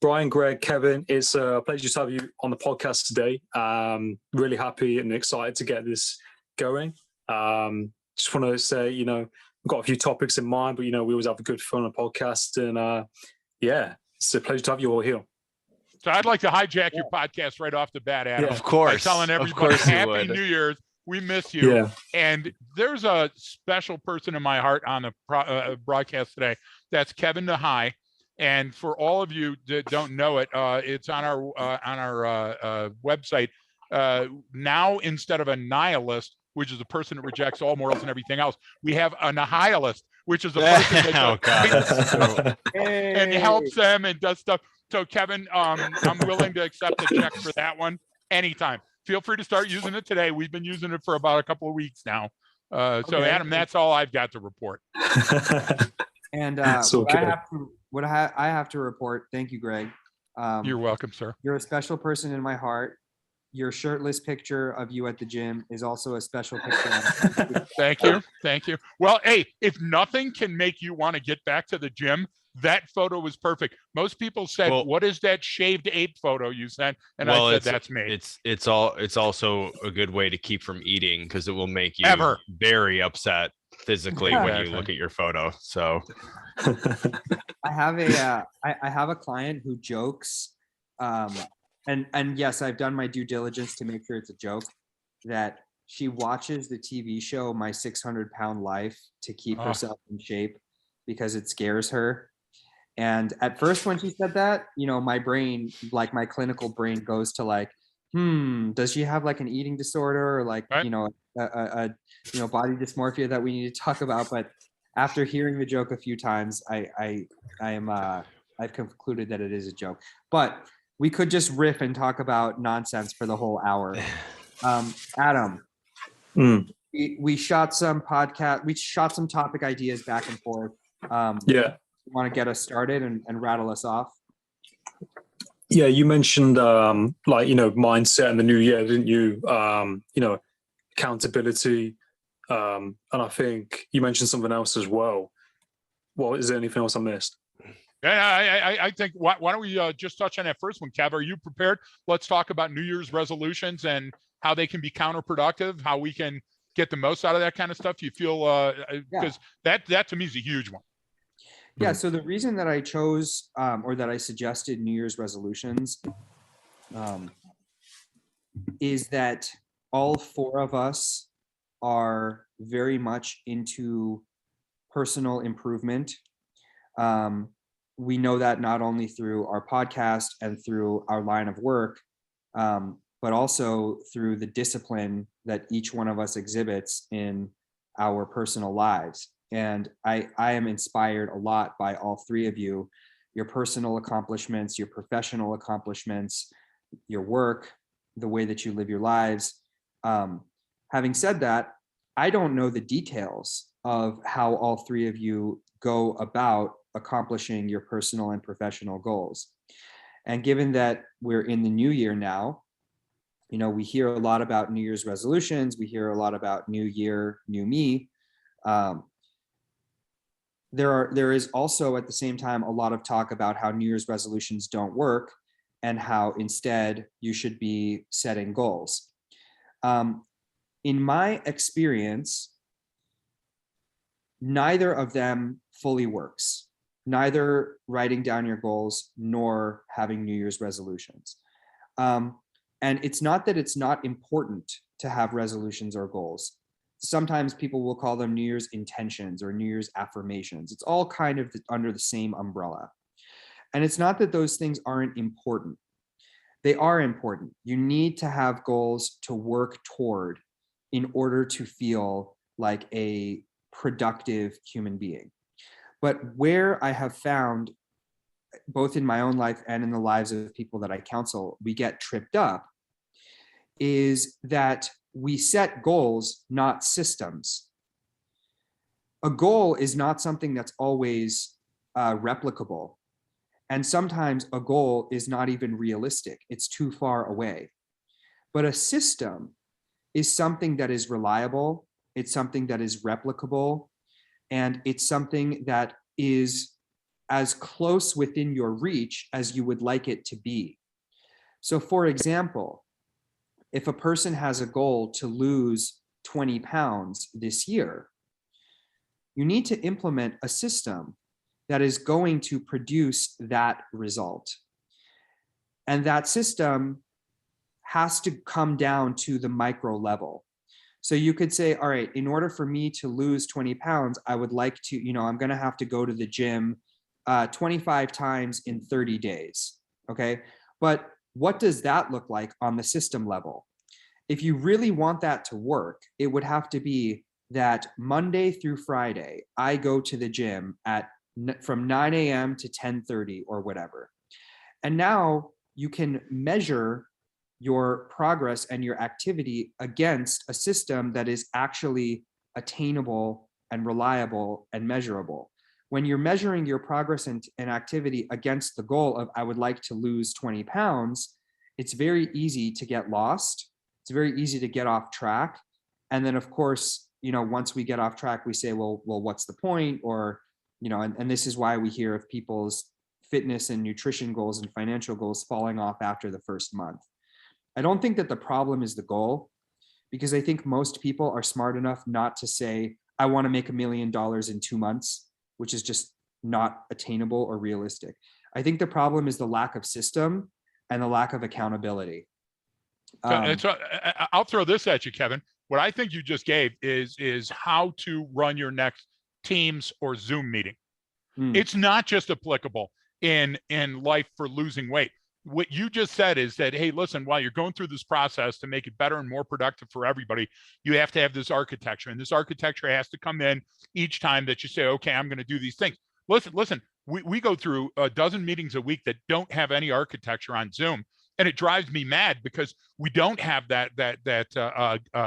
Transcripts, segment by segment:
Brian, Greg, Kevin, it's a pleasure to have you on the podcast today. Really happy and excited to get this going. Just want to say, we've got a few topics in mind, but, we always have a good fun on a podcast. And it's a pleasure to have you all here. So I'd like to hijack your podcast right off the bat, Adam. Yeah, of course. By telling everybody Happy New Year's. We miss you. Yeah. And there's a special person in my heart on the broadcast today. That's Kevin Nahai. And for all of you that don't know it, it's on our website. Now, instead of a nihilist, which is a person that rejects all morals and everything else, we have a nihilist, which is a person that and helps them and does stuff. So, Kevin, I'm willing to accept a check for that one anytime. Feel free to start using it today. We've been using it for about a couple of weeks now. So, Adam, that's all I've got to report. And what I have to report, thank you, Greg. You're welcome, sir. You're a special person in my heart. Your shirtless picture of you at the gym is also a special picture. Thank you. Thank you. Well, hey, if nothing can make you want to get back to the gym, that photo was perfect. Most people said, what is that shaved ape photo you sent? And I said, that's me. It's also a good way to keep from eating, because it will make you very upset physically when you look at your photo. So I have a client who jokes, and yes, I've done my due diligence to make sure it's a joke, that she watches the TV show My 600-Pound Life to keep herself in shape because it scares her. And at first, when she said that, my brain, like my clinical brain, goes to like, does she have like an eating disorder or like, a body dysmorphia that we need to talk about? But after hearing the joke a few times, I've concluded that it is a joke. But we could just riff and talk about nonsense for the whole hour. Adam, we shot some topic ideas back and forth. You want to get us started and rattle us off? Yeah, you mentioned mindset in the new year, didn't you? Accountability, and I think you mentioned something else as well. Well, is there anything else I missed? Yeah, I think why don't we just touch on that first one, Kev? Are you prepared? Let's talk about New Year's resolutions and how they can be counterproductive, how we can get the most out of that kind of stuff. Do you feel because that to me is a huge one. Yeah, so the reason that I chose or that I suggested New Year's resolutions is that all four of us are very much into personal improvement. We know that not only through our podcast and through our line of work, but also through the discipline that each one of us exhibits in our personal lives. And I am inspired a lot by all three of you, your personal accomplishments, your professional accomplishments, your work, the way that you live your lives. Having said that, I don't know the details of how all three of you go about accomplishing your personal and professional goals. And given that we're in the new year now, we hear a lot about New Year's resolutions. We hear a lot about new year, new me. There is also at the same time a lot of talk about how New Year's resolutions don't work and how instead you should be setting goals. In my experience, neither of them fully works, neither writing down your goals nor having New Year's resolutions. And it's not that it's not important to have resolutions or goals. Sometimes people will call them New Year's intentions or New Year's affirmations. It's all kind of under the same umbrella. And it's not that those things aren't important. They are important. You need to have goals to work toward in order to feel like a productive human being. But where I have found, both in my own life and in the lives of people that I counsel, we get tripped up, is that we set goals, not systems. A goal is not something that's always replicable. And sometimes a goal is not even realistic. It's too far away. But a system is something that is reliable. It's something that is replicable. And it's something that is as close within your reach as you would like it to be. So for example, if a person has a goal to lose 20 pounds this year, you need to implement a system that is going to produce that result. And that system has to come down to the micro level. So you could say, all right, in order for me to lose 20 pounds, I would like to, I'm going to have to go to the gym 25 times in 30 days. Okay. But what does that look like on the system level? If you really want that to work, it would have to be that Monday through Friday, I go to the gym from 9 a.m. to 10:30 or whatever. And now you can measure your progress and your activity against a system that is actually attainable and reliable and measurable. When you're measuring your progress and activity against the goal of, I would like to lose 20 pounds, it's very easy to get lost. It's very easy to get off track. And then of course, once we get off track, we say, well, what's the point? Or, and this is why we hear of people's fitness and nutrition goals and financial goals falling off after the first month. I don't think that the problem is the goal, because I think most people are smart enough not to say, I want to make $1 million in 2 months, which is just not attainable or realistic. I think the problem is the lack of system and the lack of accountability. So I'll throw this at you, Kevin. What I think you just gave is how to run your next Teams or Zoom meeting. It's not just applicable in life for losing weight. What you just said is that, hey, listen, while you're going through this process to make it better and more productive for everybody, you have to have this architecture, and this architecture has to come in each time that you say, okay, I'm going to do these things. Listen, we go through a dozen meetings a week that don't have any architecture on Zoom, and it drives me mad because we don't have that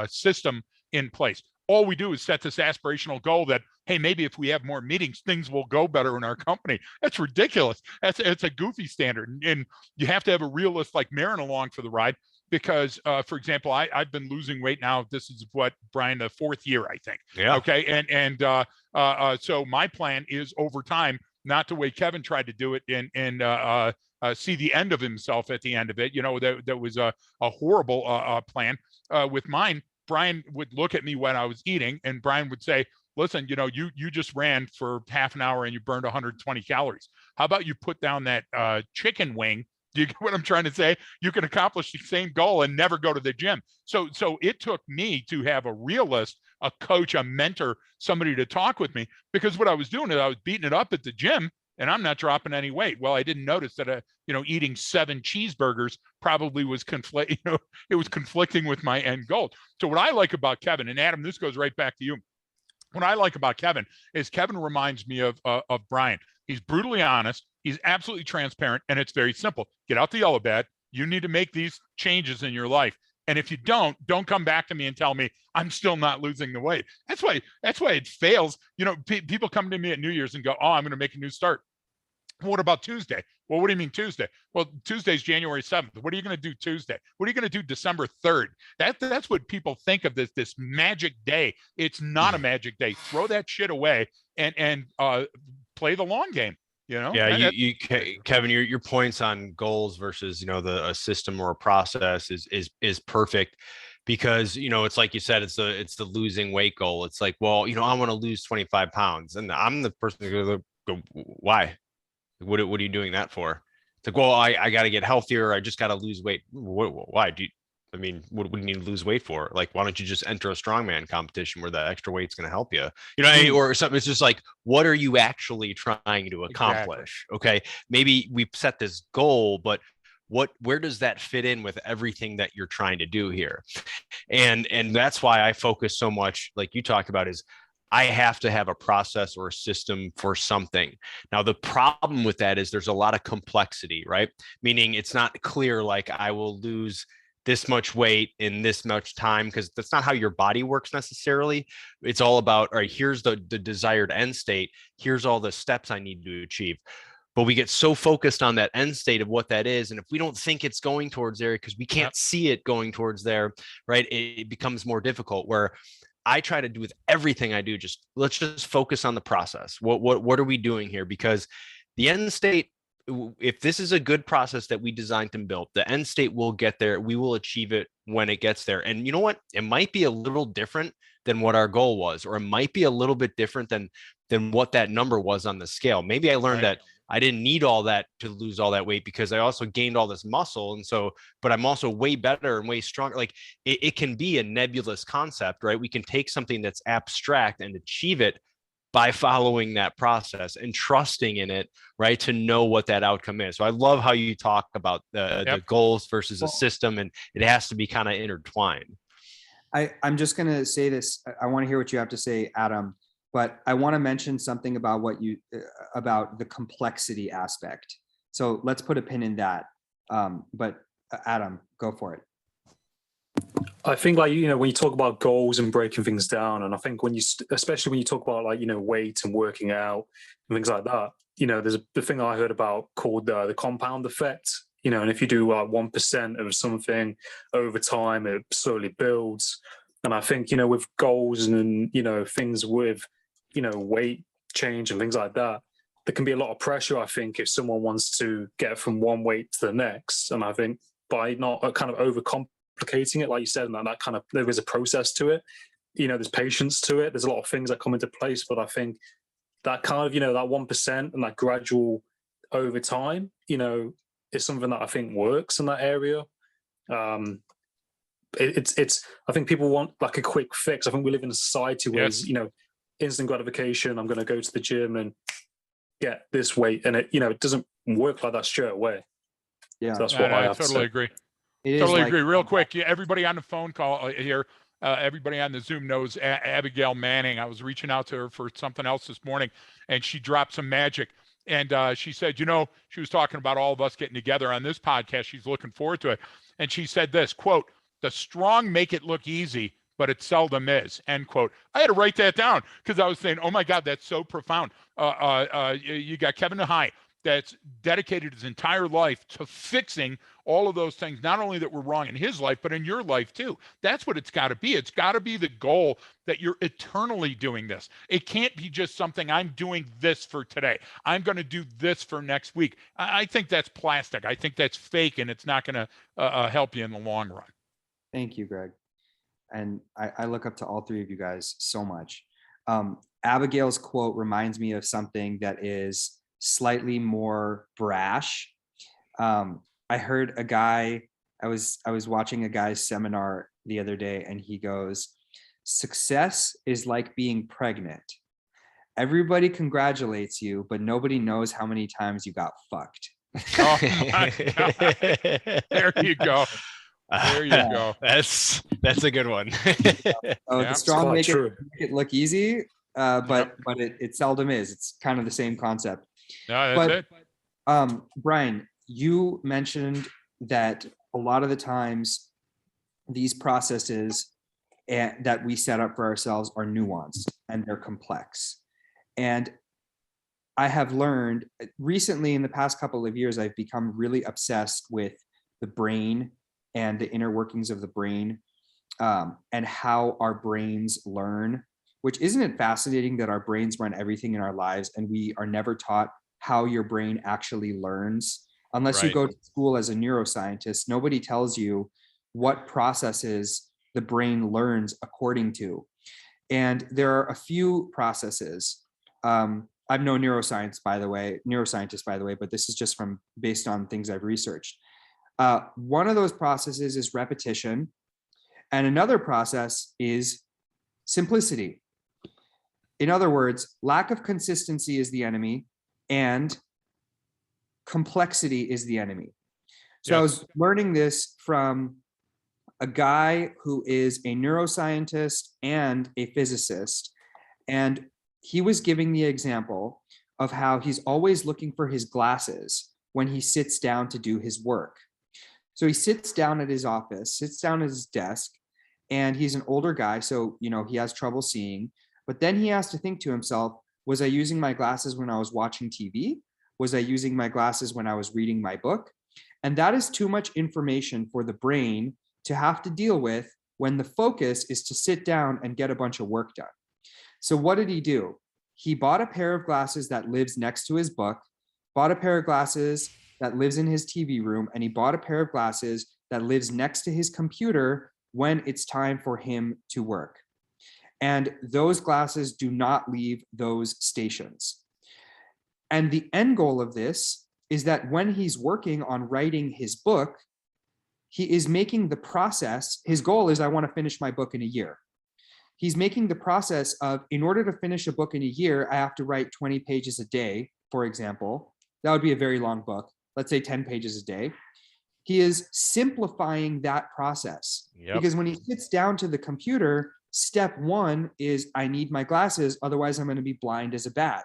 system in place. All we do is set this aspirational goal that, hey, maybe if we have more meetings, things will go better in our company. That's ridiculous. It's a goofy standard. And you have to have a realist like Marren along for the ride because, for example, I've been losing weight now. This is what, Brian, the 4th year, I think. Yeah. Okay. So my plan is over time, not the way Kevin tried to do it and see the end of himself at the end of it. That was a horrible plan. With mine, Brian would look at me when I was eating, and Brian would say, listen, you just ran for half an hour and you burned 120 calories. How about you put down that chicken wing? Do you get what I'm trying to say? You can accomplish the same goal and never go to the gym. So it took me to have a realist, a coach, a mentor, somebody to talk with me, because what I was doing is I was beating it up at the gym and I'm not dropping any weight. Well, I didn't notice that, eating 7 cheeseburgers probably was it was conflicting with my end goal. So what I like about Kevin, and Adam, this goes right back to you. What I like about Kevin is Kevin reminds me of Brian. He's brutally honest. He's absolutely transparent, and it's very simple. Get out the yellow bag. You need to make these changes in your life. And if you don't come back to me and tell me I'm still not losing the weight. That's why it fails. People come to me at New Year's and go, oh, I'm going to make a new start. What about Tuesday? Well, what do you mean Tuesday? Well, Tuesday's January 7th. What are you going to do Tuesday? What are you going to do December 3rd? That's what people think of this magic day. It's not a magic day. Throw that shit away and play the long game. Yeah, Kevin, your points on goals versus a system or a process is perfect, because it's like you said, it's the losing weight goal. It's like, well, I want to lose 25 pounds, and I'm the person who go, why? What are you doing that for? It's like, well, I got to get healthier. I just got to lose weight. Why do you? What do you need to lose weight for? Like, why don't you just enter a strongman competition where the extra weight's going to help you? Or something. It's just like, what are you actually trying to accomplish? Exactly. Okay, maybe we set this goal, but where does that fit in with everything that you're trying to do here? And that's why I focus so much, like you talked about, is I have to have a process or a system for something. Now, the problem with that is there's a lot of complexity, right? Meaning it's not clear, like I will lose this much weight in this much time, because that's not how your body works necessarily. It's all about, all right, here's the desired end state. Here's all the steps I need to achieve. But we get so focused on that end state of what that is. And if we don't think it's going towards there because we can't see it going towards there, right, it becomes more difficult. Where I try to do with everything I do, let's just focus on the process. What are we doing here? Because The end state, if this is a good process that we designed and built, the end state will get there. We will achieve it when it gets there. And you know what? It might be a little different than what our goal was, or it might be a little bit different than what that number was on the scale. Maybe I learned that I didn't need all that to lose all that weight because I also gained all this muscle. And so, but I'm also way better and way stronger. Like it can be a nebulous concept, right? We can take something that's abstract and achieve it by following that process and trusting in it, right, to know what that outcome is. So I love how you talk about the goals versus a system, and it has to be kind of intertwined. I'm just going to say this. I want to hear what you have to say, Adam, but I want to mention something about about the complexity aspect. So let's put a pin in that. But Adam, go for it. I think, like, you know, when you talk about goals and breaking things down, and I think especially when you talk about, like, you know, weight and working out and things like that, you know, there's the thing I heard about called the compound effect, you know, and if you do 1% of something over time, it slowly builds. And I think, you know, with goals and, you know, things with, you know, weight change and things like that, there can be a lot of pressure, I think, if someone wants to get from one weight to the next. And I think by not kind of overcomplicating it, like you said, and that kind of, there is a process to it, you know, there's patience to it, there's a lot of things that come into place. But I think that kind of, you know, that 1% and that gradual over time, you know, is something that I think works in that area. It's I think people want like a quick fix. I think we live in a society where it's, you know, instant gratification. I'm going to go to the gym and get this weight, and it, you know, it doesn't work like that straight away. Yeah, so that's what I totally agree. Totally agree. Real quick, everybody on the phone call here, everybody on the Zoom knows Abigail Manning. I was reaching out to her for something else this morning, and she dropped some magic. And she said, you know, she was talking about all of us getting together on this podcast. She's looking forward to it. And she said this, quote, "The strong make it look easy, but it seldom is," end quote. I had to write that down because I was saying, oh my God, that's so profound. You got Kevin Nahai, that's dedicated his entire life to fixing all of those things, not only that were wrong in his life, but in your life too. That's what it's got to be. It's got to be the goal that you're eternally doing this. It can't be just something, I'm doing this for today, I'm going to do this for next week. I think that's plastic. I think that's fake, and it's not going to help you in the long run. Thank you, Greg. And I look up to all three of you guys so much. Abigail's quote reminds me of something that is slightly more brash. I heard a guy, I was watching a guy's seminar the other day, and he goes, "Success is like being pregnant. Everybody congratulates you, but nobody knows how many times you got fucked." Oh my God. There you go. There you go. That's a good one. The strong make it look easy, but it seldom is. It's kind of the same concept. No, that's it. Brian, you mentioned that a lot of the times these processes that we set up for ourselves are nuanced and they're complex. And I have learned recently, in the past couple of years, I've become really obsessed with the brain and the inner workings of the brain, and how our brains learn. Which, isn't it fascinating that our brains run everything in our lives, and we are never taught how your brain actually learns? Unless you go to school as a neuroscientist, nobody tells you what processes the brain learns according to. And there are a few processes. I'm no neuroscientist, by the way, but this is just based on things I've researched. One of those processes is repetition, and another process is simplicity. In other words, lack of consistency is the enemy, and complexity is the enemy. So I was learning this from a guy who is a neuroscientist and a physicist, and he was giving the example of how he's always looking for his glasses when he sits down to do his work. So he sits down at his office, sits down at his desk, and he's an older guy, so he has trouble seeing. But then he has to think to himself, was I using my glasses when I was watching TV? Was I using my glasses when I was reading my book? And that is too much information for the brain to have to deal with when the focus is to sit down and get a bunch of work done. So what did he do? He bought a pair of glasses that lives next to his book. bought a pair of glasses that lives in his TV room, and he bought a pair of glasses that lives next to his computer when it's time for him to work. And those glasses do not leave those stations. And the end goal of this is that when he's working on writing his book, he is making the process, his goal is, I want to finish my book in a year. He's making the process of, in order to finish a book in a year, I have to write 20 pages a day, for example. That would be a very long book. Let's say 10 pages a day. He is simplifying that process. Yep. Because when he sits down to the computer, step one is, I need my glasses, otherwise I'm going to be blind as a bat.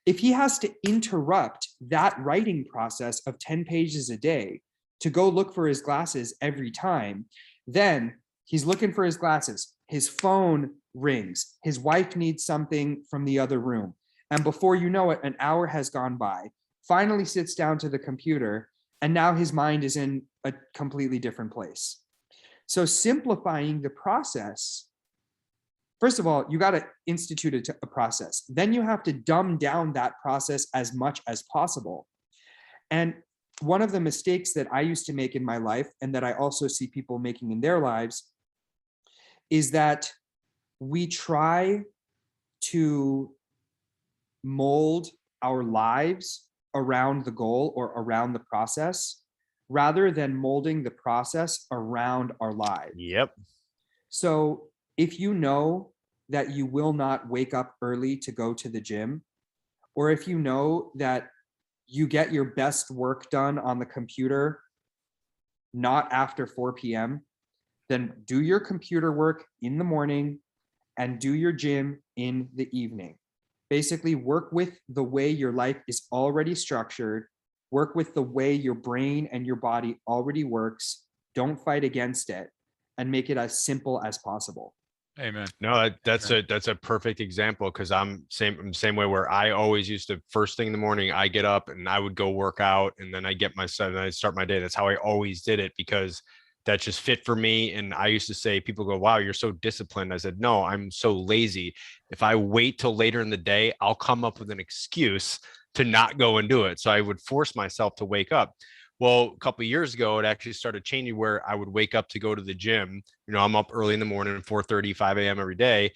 If he has to interrupt that writing process of 10 pages a day to go look for his glasses every time, then he's looking for his glasses. His phone rings. His wife needs something from the other room. And before you know it, an hour has gone by. Finally sits down to the computer, and now his mind is in a completely different place. So simplifying the process, first of all, you got to institute a process. Then you have to dumb down that process as much as possible. And one of the mistakes that I used to make in my life, and that I also see people making in their lives, is that we try to mold our lives around the goal or around the process, rather than molding the process around our lives. Yep. So if you know that you will not wake up early to go to the gym, or if you know that you get your best work done on the computer not after 4 p.m., then do your computer work in the morning and do your gym in the evening. Basically, work with the way your life is already structured, work with the way your brain and your body already works. Don't fight against it, and make it as simple as possible. Amen. No, that's a perfect example, because I'm same way, where I always used to, first thing in the morning, I get up and I would go work out, and then I get my son and I start my day. That's how I always did it, because that just fit for me. And I used to say, people go, wow, you're so disciplined. I said, no, I'm so lazy. If I wait till later in the day, I'll come up with an excuse to not go and do it. So I would force myself to wake up. Well, a couple of years ago, it actually started changing, where I would wake up to go to the gym. You know, I'm up early in the morning, 4:30, 5 a.m. every day.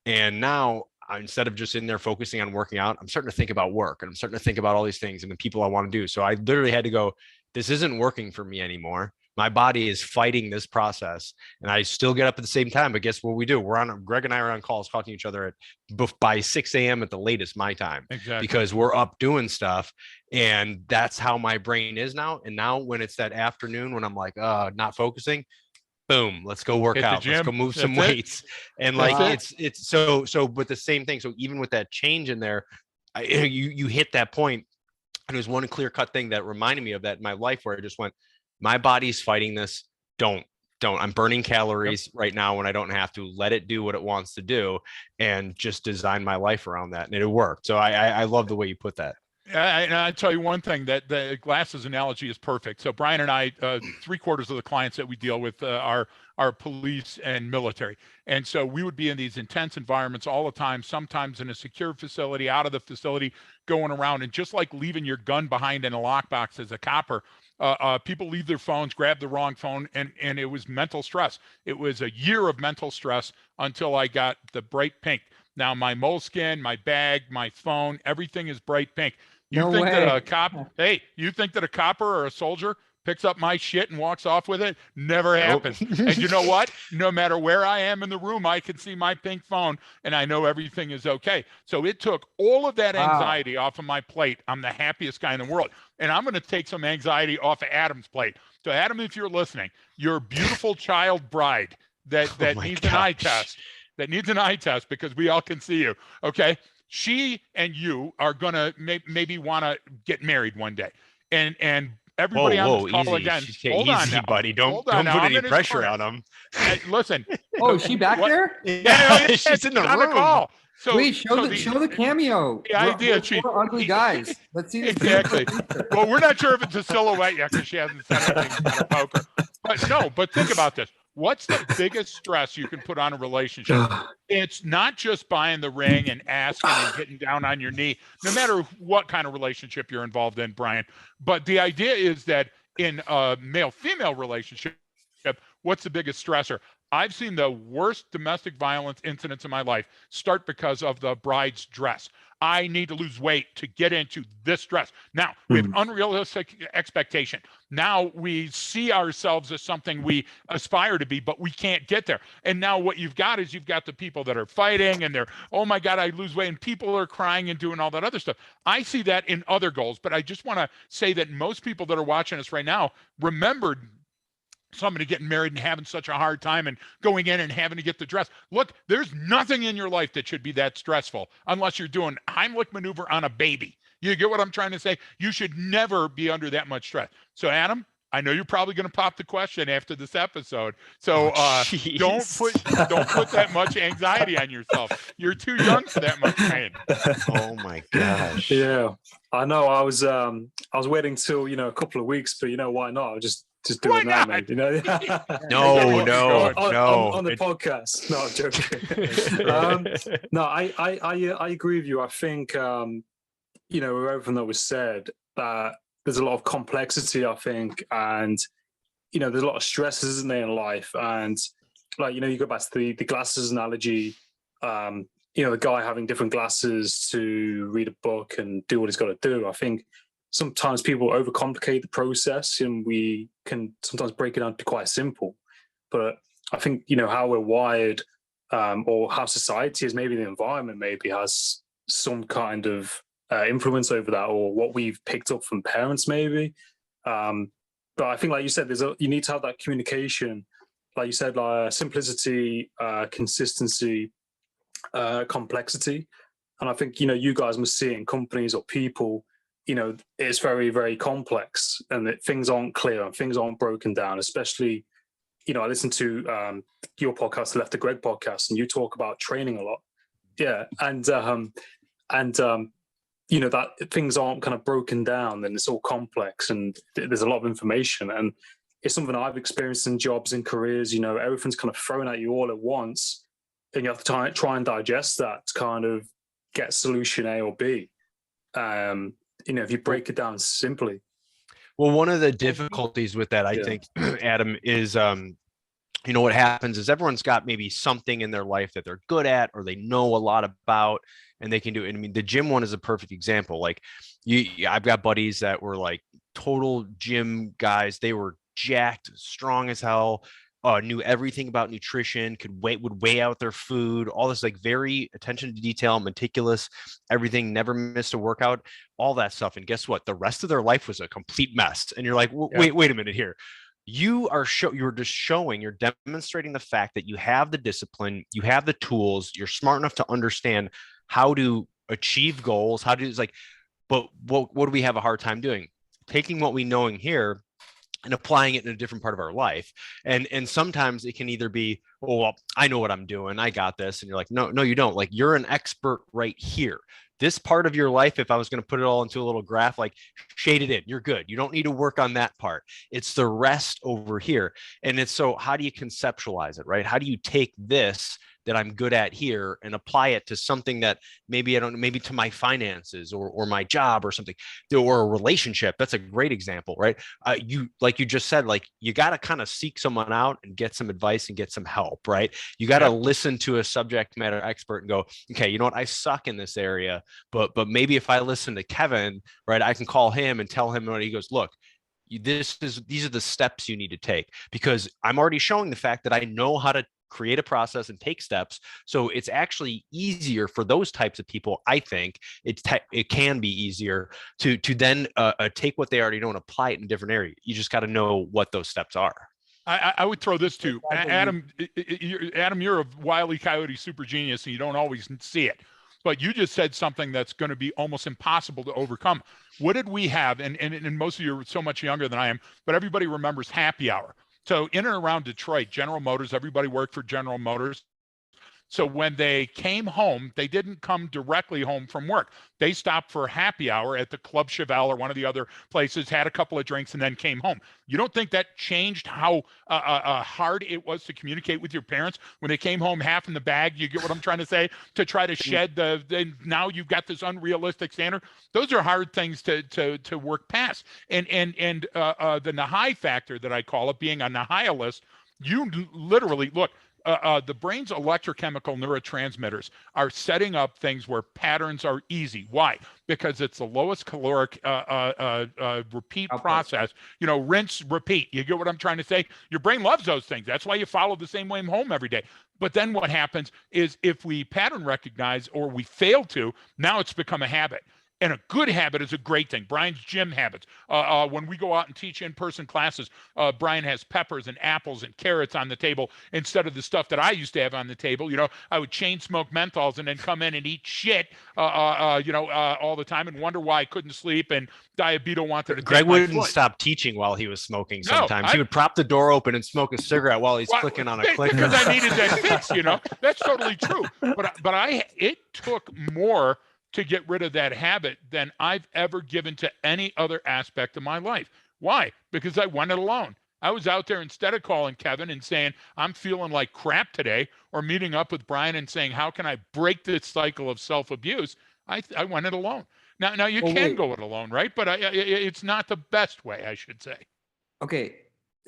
And now, instead of just in there focusing on working out, I'm starting to think about work, and I'm starting to think about all these things and the people I want to do. So I literally had to go, this isn't working for me anymore. My body is fighting this process, and I still get up at the same time. But guess what we do? Greg and I are on calls talking to each other by 6 a.m. at the latest, my time. Exactly. Because we're up doing stuff. And that's how my brain is now. And now when it's that afternoon, when I'm like, not focusing, boom, let's go work out. Let's go move some weights. And like, it's so, but the same thing. So even with that change in there, you hit that point. And there's one clear cut thing that reminded me of that in my life, where I just went, my body's fighting this. Don't. I'm burning calories right now when I don't have to. Let it do what it wants to do, and just design my life around that. And it worked. So I love the way you put that. And I tell you one thing, that the glasses analogy is perfect. So Brian and I, 3/4 of the clients that we deal with are police and military. And so we would be in these intense environments all the time, sometimes in a secure facility, out of the facility, going around. And just like leaving your gun behind in a lockbox as a copper, people leave their phones, grab the wrong phone, and it was mental stress. It was a year of mental stress until I got the bright pink. Now my moleskin, my bag, my phone, everything is bright pink. You No think way. that a cop, hey, you think that a copper or a soldier picks up my shit and walks off with it? Never happens. And you know what? No matter where I am in the room, I can see my pink phone and I know everything is okay. So it took all of that anxiety off of my plate. I'm the happiest guy in the world. And I'm going to take some anxiety off of Adam's plate. So Adam, if you're listening, your beautiful child bride that needs an eye test, because we all can see you. Okay. She and you are going to maybe want to get married one day. And everybody on this call again, hold on now, buddy. Don't put any pressure on him. Hey, listen. Oh, is she back there? Yeah, she's in the room. On the call. So, wait, show the cameo. The idea, we're four ugly guys. Let's see this. Exactly. Well, we're not sure if it's a silhouette yet, because she hasn't said anything about a poker. But think about this. What's the biggest stress you can put on a relationship? It's not just buying the ring and asking and getting down on your knee, no matter what kind of relationship you're involved in, Brian. But the idea is that in a male-female relationship, what's the biggest stressor? I've seen the worst domestic violence incidents in my life start because of the bride's dress. I need to lose weight to get into this dress. Now, we have unrealistic expectation. Now we see ourselves as something we aspire to be, but we can't get there. And now what you've got is you've got the people that are fighting and they're, oh my God, I lose weight, and people are crying and doing all that other stuff. I see that in other goals, but I just want to say that most people that are watching us right now remembered somebody getting married and having such a hard time and going in and having to get the dress. Look, there's nothing in your life that should be that stressful unless you're doing Heimlich maneuver on a baby. You get what I'm trying to say? You should never be under that much stress. So Adam, I know you're probably going to pop the question after this episode. So don't put that much anxiety on yourself. You're too young for that much pain. Oh my gosh. Yeah, I know. I was waiting till a couple of weeks, but why not? I'll just do Why it now, not? mate. No. On the podcast. No, I'm joking. No, I agree with you. I think with everything that was said, that there's a lot of complexity, I think, and there's a lot of stresses, isn't there, in life? And you go back to the glasses analogy. The guy having different glasses to read a book and do what he's got to do. I think sometimes people overcomplicate the process, and we can sometimes break it down to quite simple. But I think how we're wired, or how society is, maybe the environment maybe has some kind of influence over that, or what we've picked up from parents maybe. But I think, like you said, you need to have that communication, like you said, simplicity, consistency, complexity. And I think you guys must see it in companies or people. It's very, very complex, and that things aren't clear and things aren't broken down. Especially, I listen to your podcast, the Left to Greg podcast, and you talk about training a lot. Yeah, and that things aren't kind of broken down, and it's all complex, and there's a lot of information, and it's something I've experienced in jobs and careers. Everything's kind of thrown at you all at once, and you have to try and digest that to kind of get solution A or B. If you break it down simply. Well, one of the difficulties with that, I think, Adam, is what happens is everyone's got maybe something in their life that they're good at, or they know a lot about, and they can do it. And I mean, the gym one is a perfect example. Like I've got buddies that were like total gym guys. They were jacked, strong as hell, knew everything about nutrition, would weigh out their food, all this, like very attention to detail, meticulous, everything, never missed a workout, all that stuff. And guess what? The rest of their life was a complete mess. And you're like, wait a minute here. You're demonstrating the fact that you have the discipline, you have the tools, you're smart enough to understand how to achieve goals, but what do we have a hard time doing? Taking what we know in here and applying it in a different part of our life. And sometimes it can either be, oh, well, I know what I'm doing, I got this. And you're like, no, you don't. Like, you're an expert right here. This part of your life, if I was going to put it all into a little graph, like shade it in, you're good. You don't need to work on that part. It's the rest over here. And it's so, how do you conceptualize it, right? How do you take this that I'm good at here and apply it to something that maybe maybe to my finances or my job or something, or a relationship? That's a great example, right? You just said, like, you got to kind of seek someone out and get some advice and get some help, right? You got to listen to a subject matter expert and go, okay, you know what? I suck in this area, but maybe if I listen to Kevin, right, I can call him and tell him what he goes, look, these are the steps you need to take, because I'm already showing the fact that I know how to create a process and take steps. So it's actually easier for those types of people. I think it can be easier to then take what they already know and apply it in a different area. You just got to know what those steps are. I would throw this too, Adam. You're a Wile E. Coyote super genius, and you don't always see it. But you just said something that's going to be almost impossible to overcome. What did we have? And most of you are so much younger than I am, but everybody remembers happy hour. So in and around Detroit, General Motors, everybody worked for General Motors. So when they came home, they didn't come directly home from work. They stopped for happy hour at the Club Cheval or one of the other places, had a couple of drinks, and then came home. You don't think that changed how hard it was to communicate with your parents when they came home half in the bag? You get what I'm trying to say? To try to shed now you've got this unrealistic standard. Those are hard things to work past. And the Nahai factor that I call it, being a nihilist, you literally look. The brain's electrochemical neurotransmitters are setting up things where patterns are easy. Why? Because it's the lowest caloric repeat process. Rinse, repeat. You get what I'm trying to say? Your brain loves those things. That's why you follow the same way home every day. But then what happens is if we pattern recognize or we fail to, now it's become a habit. And a good habit is a great thing. Brian's gym habits. When we go out and teach in-person classes, Brian has peppers and apples and carrots on the table instead of the stuff that I used to have on the table. I would chain smoke menthols and then come in and eat shit, all the time and wonder why I couldn't sleep and diabetes wanted to. Greg wouldn't stop teaching while he was smoking. Sometimes he would prop the door open and smoke a cigarette while he's clicking on a clicker. Because I needed that fix. That's totally true. But it took more to get rid of that habit than I've ever given to any other aspect of my life. Why? Because I went it alone. I was out there, instead of calling Kevin and saying, I'm feeling like crap today, or meeting up with Brian and saying, how can I break this cycle of self-abuse? I went it alone. Now you can go it alone, right? But it's not the best way, I should say. Okay.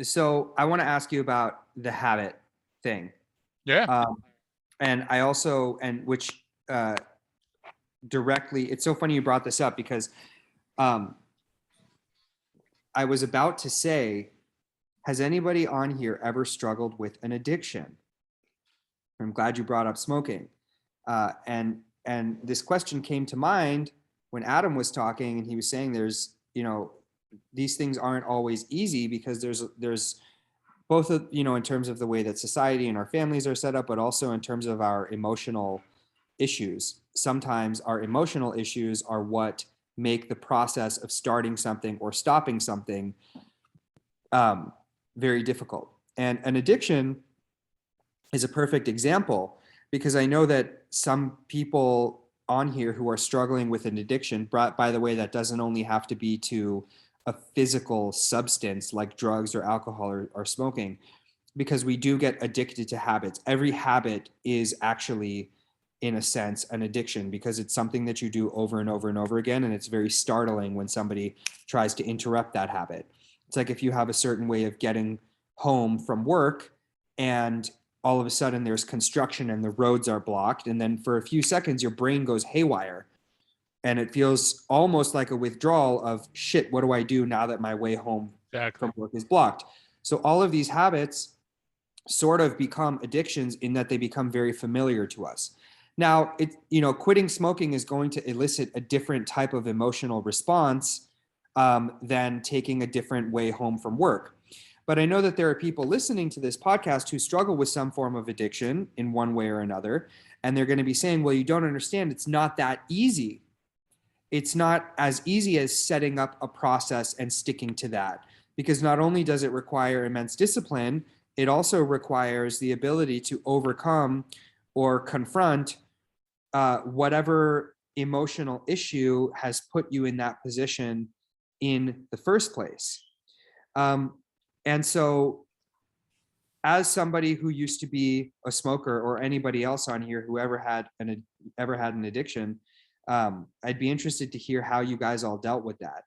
So I want to ask you about the habit thing. Yeah. And I also, directly, it's so funny you brought this up, because I was about to say, has anybody on here ever struggled with an addiction? I'm glad you brought up smoking. And this question came to mind when Adam was talking, and he was saying there's, these things aren't always easy, because there's both, in terms of the way that society and our families are set up, but also in terms of our emotional issues. Sometimes our emotional issues are what make the process of starting something or stopping something very difficult. And an addiction is a perfect example, because I know that some people on here who are struggling with an addiction, by the way, that doesn't only have to be to a physical substance like drugs or alcohol or smoking, because we do get addicted to habits. Every habit is actually, in a sense, an addiction, because it's something that you do over and over and over again. And it's very startling when somebody tries to interrupt that habit. It's like if you have a certain way of getting home from work, and all of a sudden there's construction and the roads are blocked. And then for a few seconds, your brain goes haywire. And it feels almost like a withdrawal of, shit, what do I do now that my way home from work is blocked? So all of these habits sort of become addictions in that they become very familiar to us. Now, quitting smoking is going to elicit a different type of emotional response than taking a different way home from work. But I know that there are people listening to this podcast who struggle with some form of addiction in one way or another. And they're going to be saying, well, you don't understand. It's not that easy. It's not as easy as setting up a process and sticking to that. Because not only does it require immense discipline, it also requires the ability to overcome or confront whatever emotional issue has put you in that position in the first place. And so as somebody who used to be a smoker, or anybody else on here who ever had an addiction, I'd be interested to hear how you guys all dealt with that.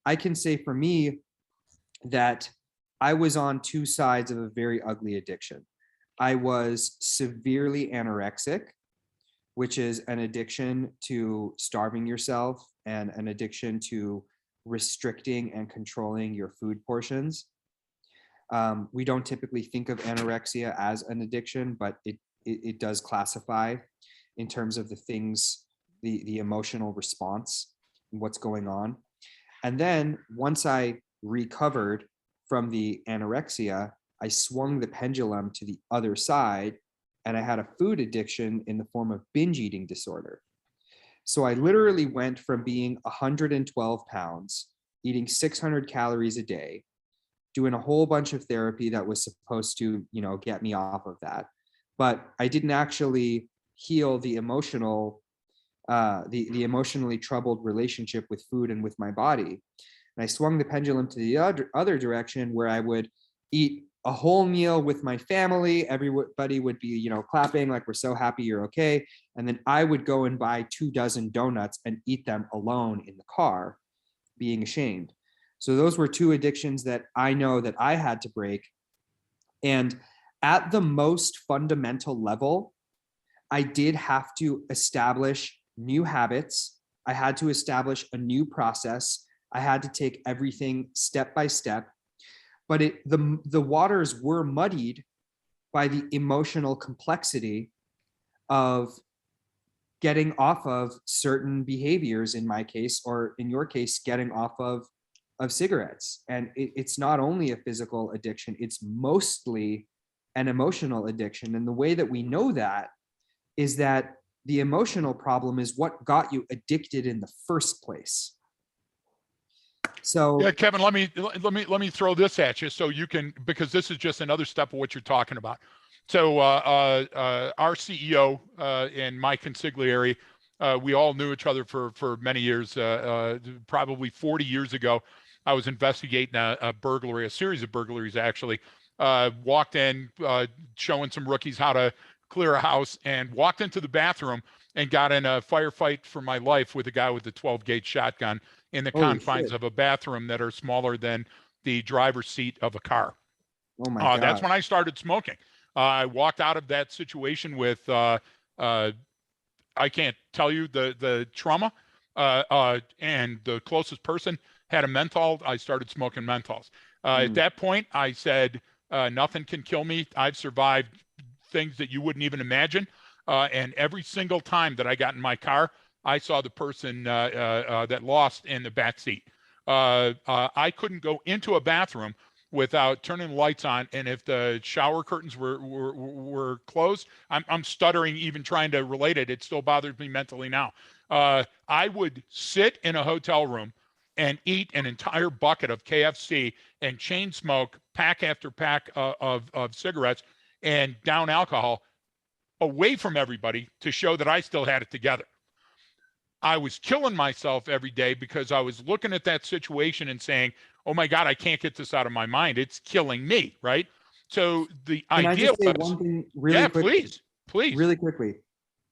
I can say for me that I was on two sides of a very ugly addiction. I was severely anorexic, which is an addiction to starving yourself and an addiction to restricting and controlling your food portions. We don't typically think of anorexia as an addiction, but it does classify in terms of the things, the emotional response and what's going on. And then once I recovered from the anorexia, I swung the pendulum to the other side, and I had a food addiction in the form of binge eating disorder. So I literally went from being 112 pounds, eating 600 calories a day, doing a whole bunch of therapy that was supposed to, get me off of that, but I didn't actually heal the emotional, the emotionally troubled relationship with food and with my body. And I swung the pendulum to the other direction, where I would eat a whole meal with my family. Everybody would be, you know, clapping like, we're so happy you're okay. And then I would go and buy 24 donuts and eat them alone in the car, being ashamed. So those were two addictions that I know that I had to break. And at the most fundamental level, I did have to establish new habits. I had to establish a new process. I had to take everything step by step. But the waters were muddied by the emotional complexity of getting off of certain behaviors, in my case, or in your case, getting off of cigarettes. And it's not only a physical addiction, it's mostly an emotional addiction. And the way that we know that is that the emotional problem is what got you addicted in the first place. So yeah, Kevin, let me throw this at you so you can, because this is just another step of what you're talking about. So our CEO and my consigliere, we all knew each other for many years. Probably 40 years ago, I was investigating a burglary, a series of burglaries actually. Walked in, showing some rookies how to clear a house, and walked into the bathroom and got in a firefight for my life with a guy with a 12-gauge shotgun in the confines of a bathroom that are smaller than the driver's seat of a car. Oh my God. That's when I started smoking. I walked out of that situation with, I can't tell you the trauma, and the closest person had a menthol. I started smoking menthols. At that point, I said, nothing can kill me. I've survived things that you wouldn't even imagine. And every single time that I got in my car, I saw the person that lost in the back seat. I couldn't go into a bathroom without turning the lights on, and if the shower curtains were closed, I'm stuttering even trying to relate it. It still bothers me mentally now. I would sit in a hotel room and eat an entire bucket of KFC and chain smoke pack after pack of cigarettes and down alcohol away from everybody to show that I still had it together. I was killing myself every day because I was looking at that situation and saying, oh my God, I can't get this out of my mind. It's killing me, right? So the idea Can I just say was, one thing really quickly? Please. Really quickly.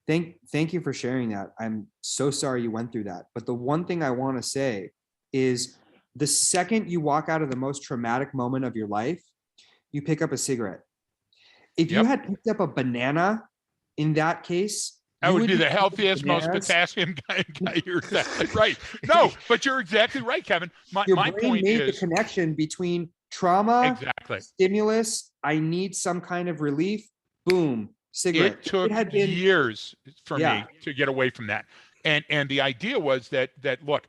Thank you for sharing that. I'm so sorry you went through that. But the one thing I want to say is, the second you walk out of the most traumatic moment of your life, you pick up a cigarette. If you had picked up a banana in that case, that would be the healthiest, most potassium guy you're exactly right. No, but you're exactly right, Kevin. My point made is the connection between trauma, exactly, stimulus, I need some kind of relief, boom, cigarette. It took years for me to get away from that. And the idea was that look,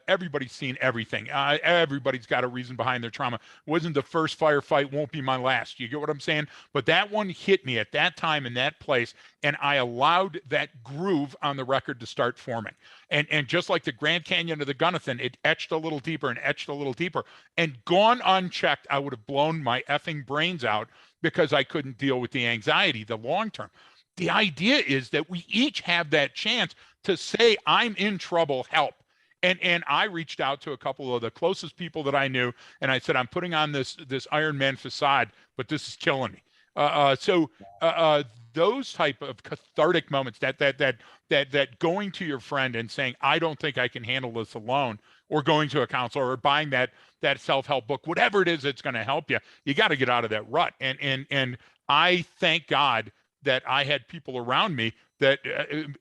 everybody's seen everything. Everybody's got a reason behind their trauma. Wasn't the first firefight, won't be my last. You get what I'm saying? But that one hit me at that time in that place, and I allowed that groove on the record to start forming. And just like the Grand Canyon of the Gunnison, it etched a little deeper and etched a little deeper. And gone unchecked, I would have blown my effing brains out because I couldn't deal with the anxiety, the long term. The idea is that we each have that chance to say, I'm in trouble, help. And I reached out to a couple of the closest people that I knew, and I said, I'm putting on this Iron Man facade, but this is killing me. So those type of cathartic moments, that going to your friend and saying, I don't think I can handle this alone, or going to a counselor, or buying that self-help book, whatever it is that's going to help you, you got to get out of that rut. And I thank God that I had people around me that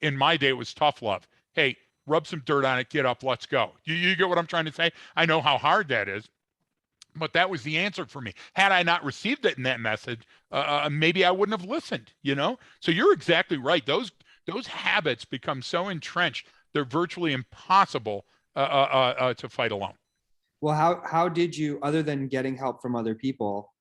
in my day it was tough love. Hey, rub some dirt on it, get up, let's go. You get what I'm trying to say? I know how hard that is, but that was the answer for me. Had I not received it in that message, maybe I wouldn't have listened, you know? So you're exactly right. Those habits become so entrenched, they're virtually impossible to fight alone. Well, how did you, other than getting help from other people,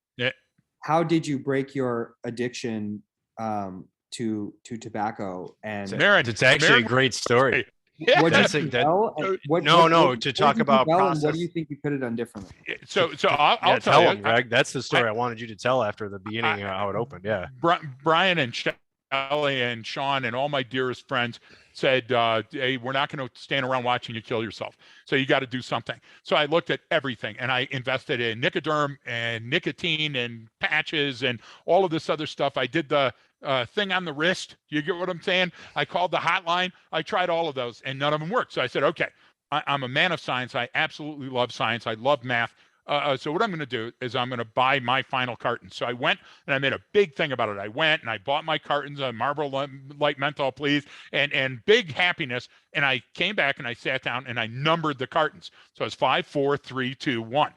how did you break your addiction to tobacco? And Marren, it's actually a great story. Yeah. What did That's you it, do well? And what no, what to did you talk do about well, and what process. do you think you could have done differently? So I'll Yeah, tell you, him, Greg. That's the story I wanted you to tell after the beginning, how it opened. Yeah. Brian and Shelley and Sean and all my dearest friends said, hey, we're not going to stand around watching you kill yourself. So you got to do something. So I looked at everything, and I invested in Nicoderm and nicotine and patches and all of this other stuff. I did the thing on the wrist. You get what I'm saying? I called the hotline. I tried all of those, and none of them worked. So I said, okay, I'm a man of science. I absolutely love science. I love math. So what I'm going to do is I'm going to buy my final carton. So I went and I made a big thing about it. I went and I bought my cartons of Marlboro Light Menthol, please, and big happiness. And I came back and I sat down and I numbered the cartons. So it's 5, 4, 3, 2, 1.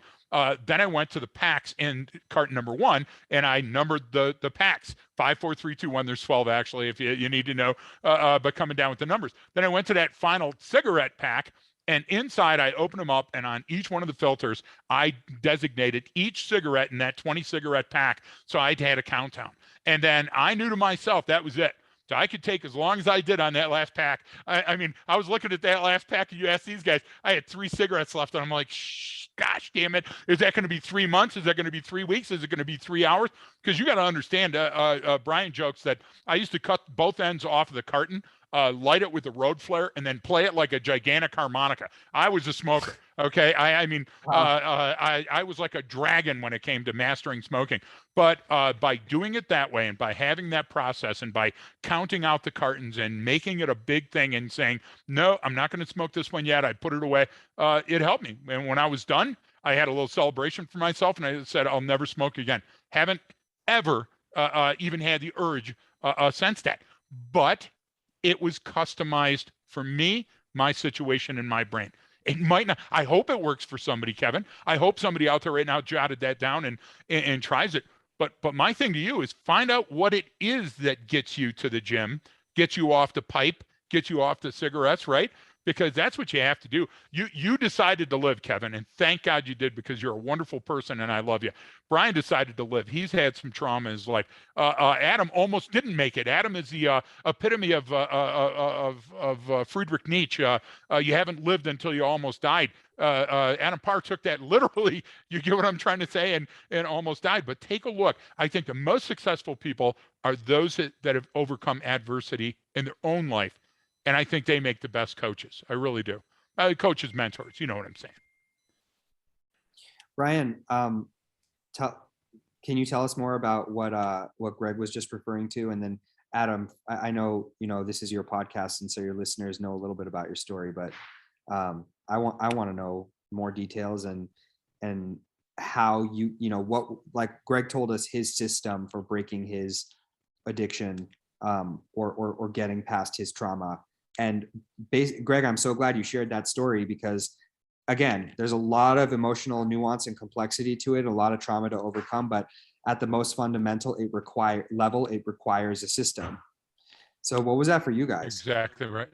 Then I went to the packs in carton number 1 and I numbered the packs 5, 4, 3, 2, 1. There's 12 actually, if you need to know, but coming down with the numbers. Then I went to that final cigarette pack. And inside, I opened them up, and on each one of the filters, I designated each cigarette in that 20 cigarette pack. So I had a countdown. And then I knew to myself that was it. So I could take as long as I did on that last pack. I mean, I was looking at that last pack, and you asked these guys, I had 3 cigarettes left, and I'm like, shh, gosh damn it. Is that going to be 3 months? Is that going to be 3 weeks? Is it going to be 3 hours? Because you got to understand, Brian jokes that I used to cut both ends off of the carton, light it with a road flare, and then play it like a gigantic harmonica. I was a smoker. Okay. I mean, I was like a dragon when it came to mastering smoking. But by doing it that way and by having that process and by counting out the cartons and making it a big thing and saying, no, I'm not going to smoke this one yet, I put it away, it helped me. And when I was done, I had a little celebration for myself and I said, I'll never smoke again. Haven't ever even had the urge since that. But it was customized for me, my situation, and my brain. It might not. I hope it works for somebody, Kevin. I hope somebody out there right now jotted that down and tries it. But my thing to you is find out what it is that gets you to the gym, gets you off the pipe, gets you off the cigarettes, right? Because that's what you have to do. You decided to live, Kevin, and thank God you did because you're a wonderful person and I love you. Brian decided to live. He's had some trauma in his life. Adam almost didn't make it. Adam is the epitome of Friedrich Nietzsche. You haven't lived until you almost died. Adam Parr took that literally. You get what I'm trying to say, and almost died. But take a look. I think the most successful people are those that have overcome adversity in their own life. And I think they make the best coaches. I really do. Coaches, mentors, you know what I'm saying. Ryan, can you tell us more about what Greg was just referring to? And then Adam, I know, this is your podcast, and so your listeners know a little bit about your story, but I want to know more details and how what, like Greg told us his system for breaking his addiction, or getting past his trauma. And Greg, I'm so glad you shared that story because, again, there's a lot of emotional nuance and complexity to it, a lot of trauma to overcome, but at the most fundamental, it requires a system. So what was that for you guys? Exactly right.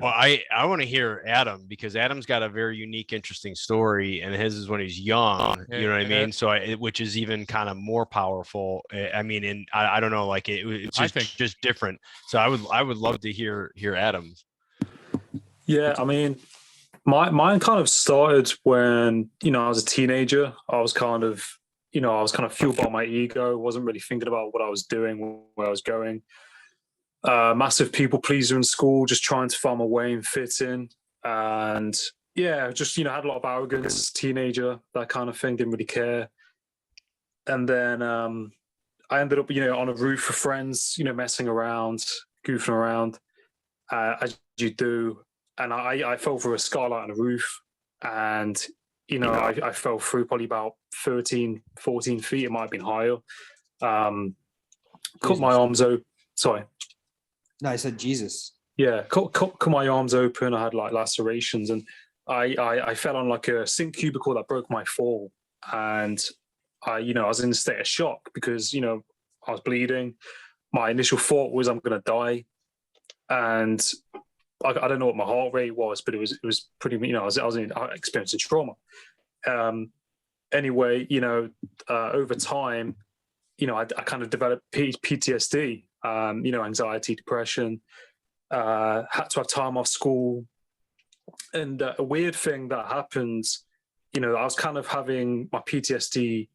Well, I want to hear Adam because Adam's got a very unique, interesting story, and his is when he's young. You know what I mean? So, which is even kind of more powerful. I mean, and I don't know, like it's just different. So I would love to hear Adam's. Yeah, I mean, mine kind of started when I was a teenager. I was kind of fueled by my ego. Wasn't really thinking about what I was doing, where I was going. Massive people pleaser in school, just trying to find my way and fit in. And yeah, just, had a lot of arrogance as a teenager, that kind of thing, didn't really care. And then I ended up, on a roof with friends, messing around, goofing around, as you do. And I fell through a skylight on a roof and, I fell through probably about 13, 14 feet. It might have been higher. Cut my arms open. Sorry. No, I said Jesus. Yeah, cut my arms open. I had like lacerations, and I fell on like a sink cubicle that broke my fall, and I was in a state of shock because I was bleeding. My initial thought was I'm gonna die, and I don't know what my heart rate was, but it was pretty. I was experiencing trauma. Anyway, over time, I kind of developed PTSD. Anxiety, depression. had to have time off school. And a weird thing that happened, I was kind of having my PTSD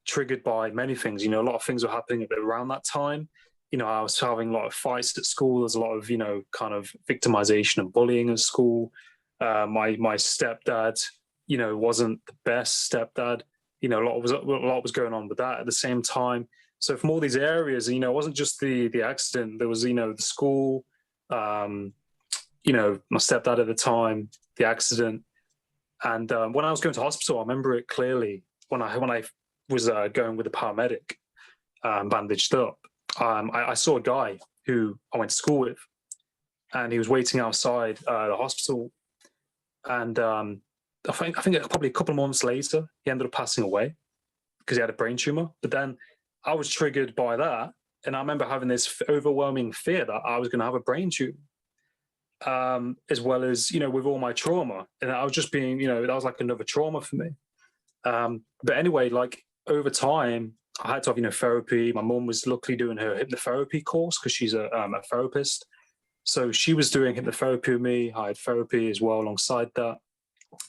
triggered by many things. A lot of things were happening around that time. I was having a lot of fights at school. There's a lot of, kind of victimization and bullying at school. My stepdad, wasn't the best stepdad. A lot was going on with that at the same time. So from all these areas, it wasn't just the accident. There was, the school, my stepdad at the time, the accident. And when I was going to hospital, I remember it clearly when I was going with the paramedic, bandaged up. I saw a guy who I went to school with, and he was waiting outside the hospital. And I think probably a couple of months later, he ended up passing away because he had a brain tumor. But then I was triggered by that. And I remember having this overwhelming fear that I was going to have a brain tumor, as well as, with all my trauma. And I was just being, that was like another trauma for me. But anyway, like over time, I had to have, therapy. My mum was luckily doing her hypnotherapy course because she's a therapist. So she was doing hypnotherapy with me. I had therapy as well alongside that.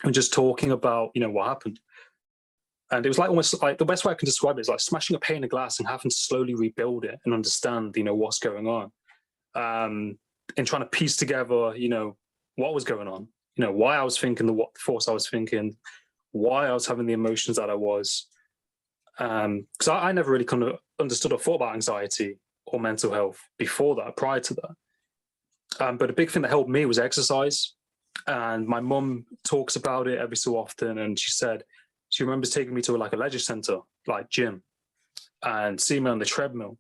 And just talking about, what happened. And it was like almost like the best way I can describe it is like smashing a pane of glass and having to slowly rebuild it and understand, what's going on. And trying to piece together, what was going on, why I was thinking what thoughts I was thinking, why I was having the emotions that I was. Because I never really kind of understood or thought about anxiety or mental health before that, prior to that. But a big thing that helped me was exercise. And my mum talks about it every so often. And she said she remembers taking me to like a leisure center, like gym, and seeing me on the treadmill.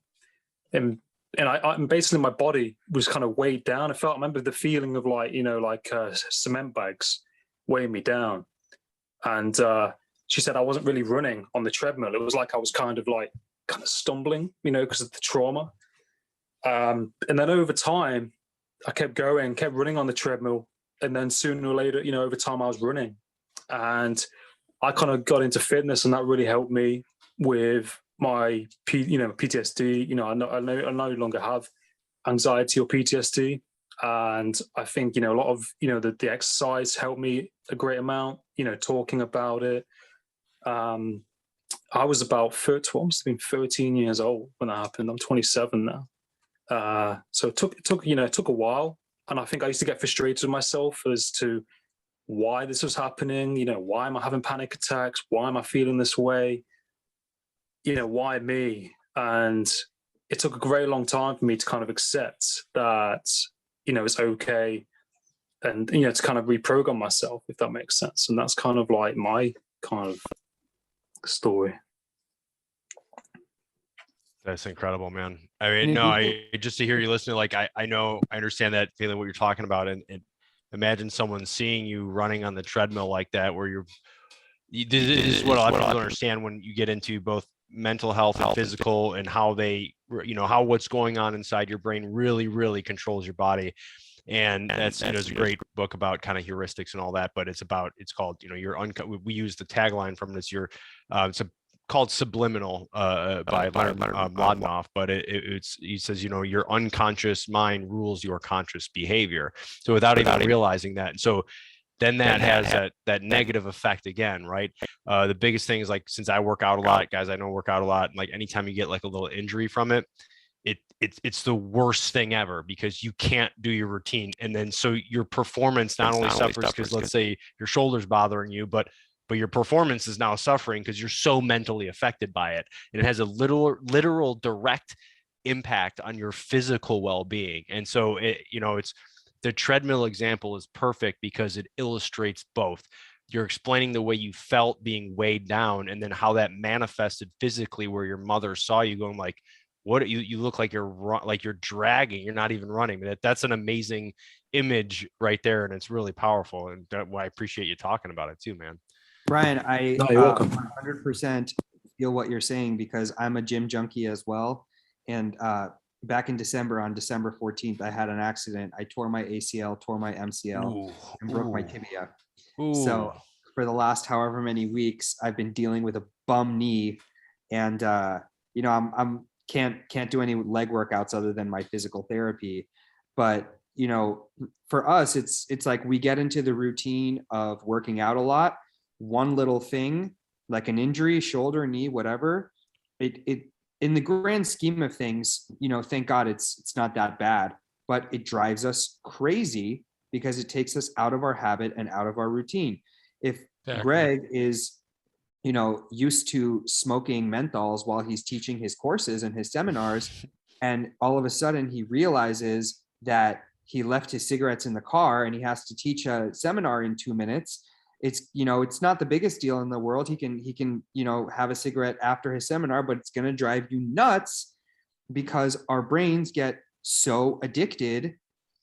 And I basically my body was kind of weighed down. I remember the feeling of like, cement bags weighing me down. And she said I wasn't really running on the treadmill. It was like I was kind of stumbling, because of the trauma. And then over time, I kept running on the treadmill. And then sooner or later, over time I was running. And I kind of got into fitness, and that really helped me with my PTSD. I no longer have anxiety or PTSD. And I think, a lot of, the exercise helped me a great amount, talking about it. I was about 13 years old when that happened. I'm 27 now. So it took a while. And I think I used to get frustrated with myself as to why this was happening. Why am I having panic attacks? Why am I feeling this way? Why me? And it took a very long time for me to kind of accept that, it's okay. And, to kind of reprogram myself, if that makes sense. And that's kind of like my kind of story. That's incredible, man. I mean, just to hear you listening, like I understand that feeling, what you're talking about, and imagine someone seeing you running on the treadmill like that, where this is what a lot of people don't understand when you get into both mental health and physical, and how how what's going on inside your brain really, really controls your body. And that's, it's a great book about kind of heuristics and all that, but it's called, we use the tagline from this, it's called Subliminal by Leonard Mlodinow, but he says, your unconscious mind rules your conscious behavior. So without even realizing that. And so then that has that negative effect again, right? The biggest thing is, like, since I work out a lot, guys, I know work out a lot. Like anytime you get like a little injury from it, it's the worst thing ever, because you can't do your routine. And then so your performance not only suffers because, let's say, your shoulder's bothering you, but your performance is now suffering because you're so mentally affected by it. And it has a literal direct impact on your physical well-being. And so it's the treadmill example is perfect because it illustrates both. You're explaining the way you felt being weighed down, and then how that manifested physically, where your mother saw you going like, what, you look like you're dragging, you're not even running. That's an amazing image right there. And it's really powerful. And I appreciate you talking about it too, man. Brian, you're welcome. 100% feel what you're saying, because I'm a gym junkie as well. And back in December, on December 14th, I had an accident. I tore my ACL, tore my MCL, and broke my tibia. So for the last however many weeks, I've been dealing with a bum knee, and I'm can't do any leg workouts other than my physical therapy. But you know, for us, it's like we get into the routine of working out a lot. One little thing, like an injury, shoulder, knee, whatever, it in the grand scheme of things, you know, thank God it's not that bad, but it drives us crazy because it takes us out of our habit and out of our routine. If Exactly. Greg is, you know, used to smoking menthols while he's teaching his courses and his seminars, and all of a sudden he realizes that he left his cigarettes in the car and he has to teach a seminar in 2 minutes, it's, you know, it's not the biggest deal in the world. He can, you know, have a cigarette after his seminar, but it's going to drive you nuts because our brains get so addicted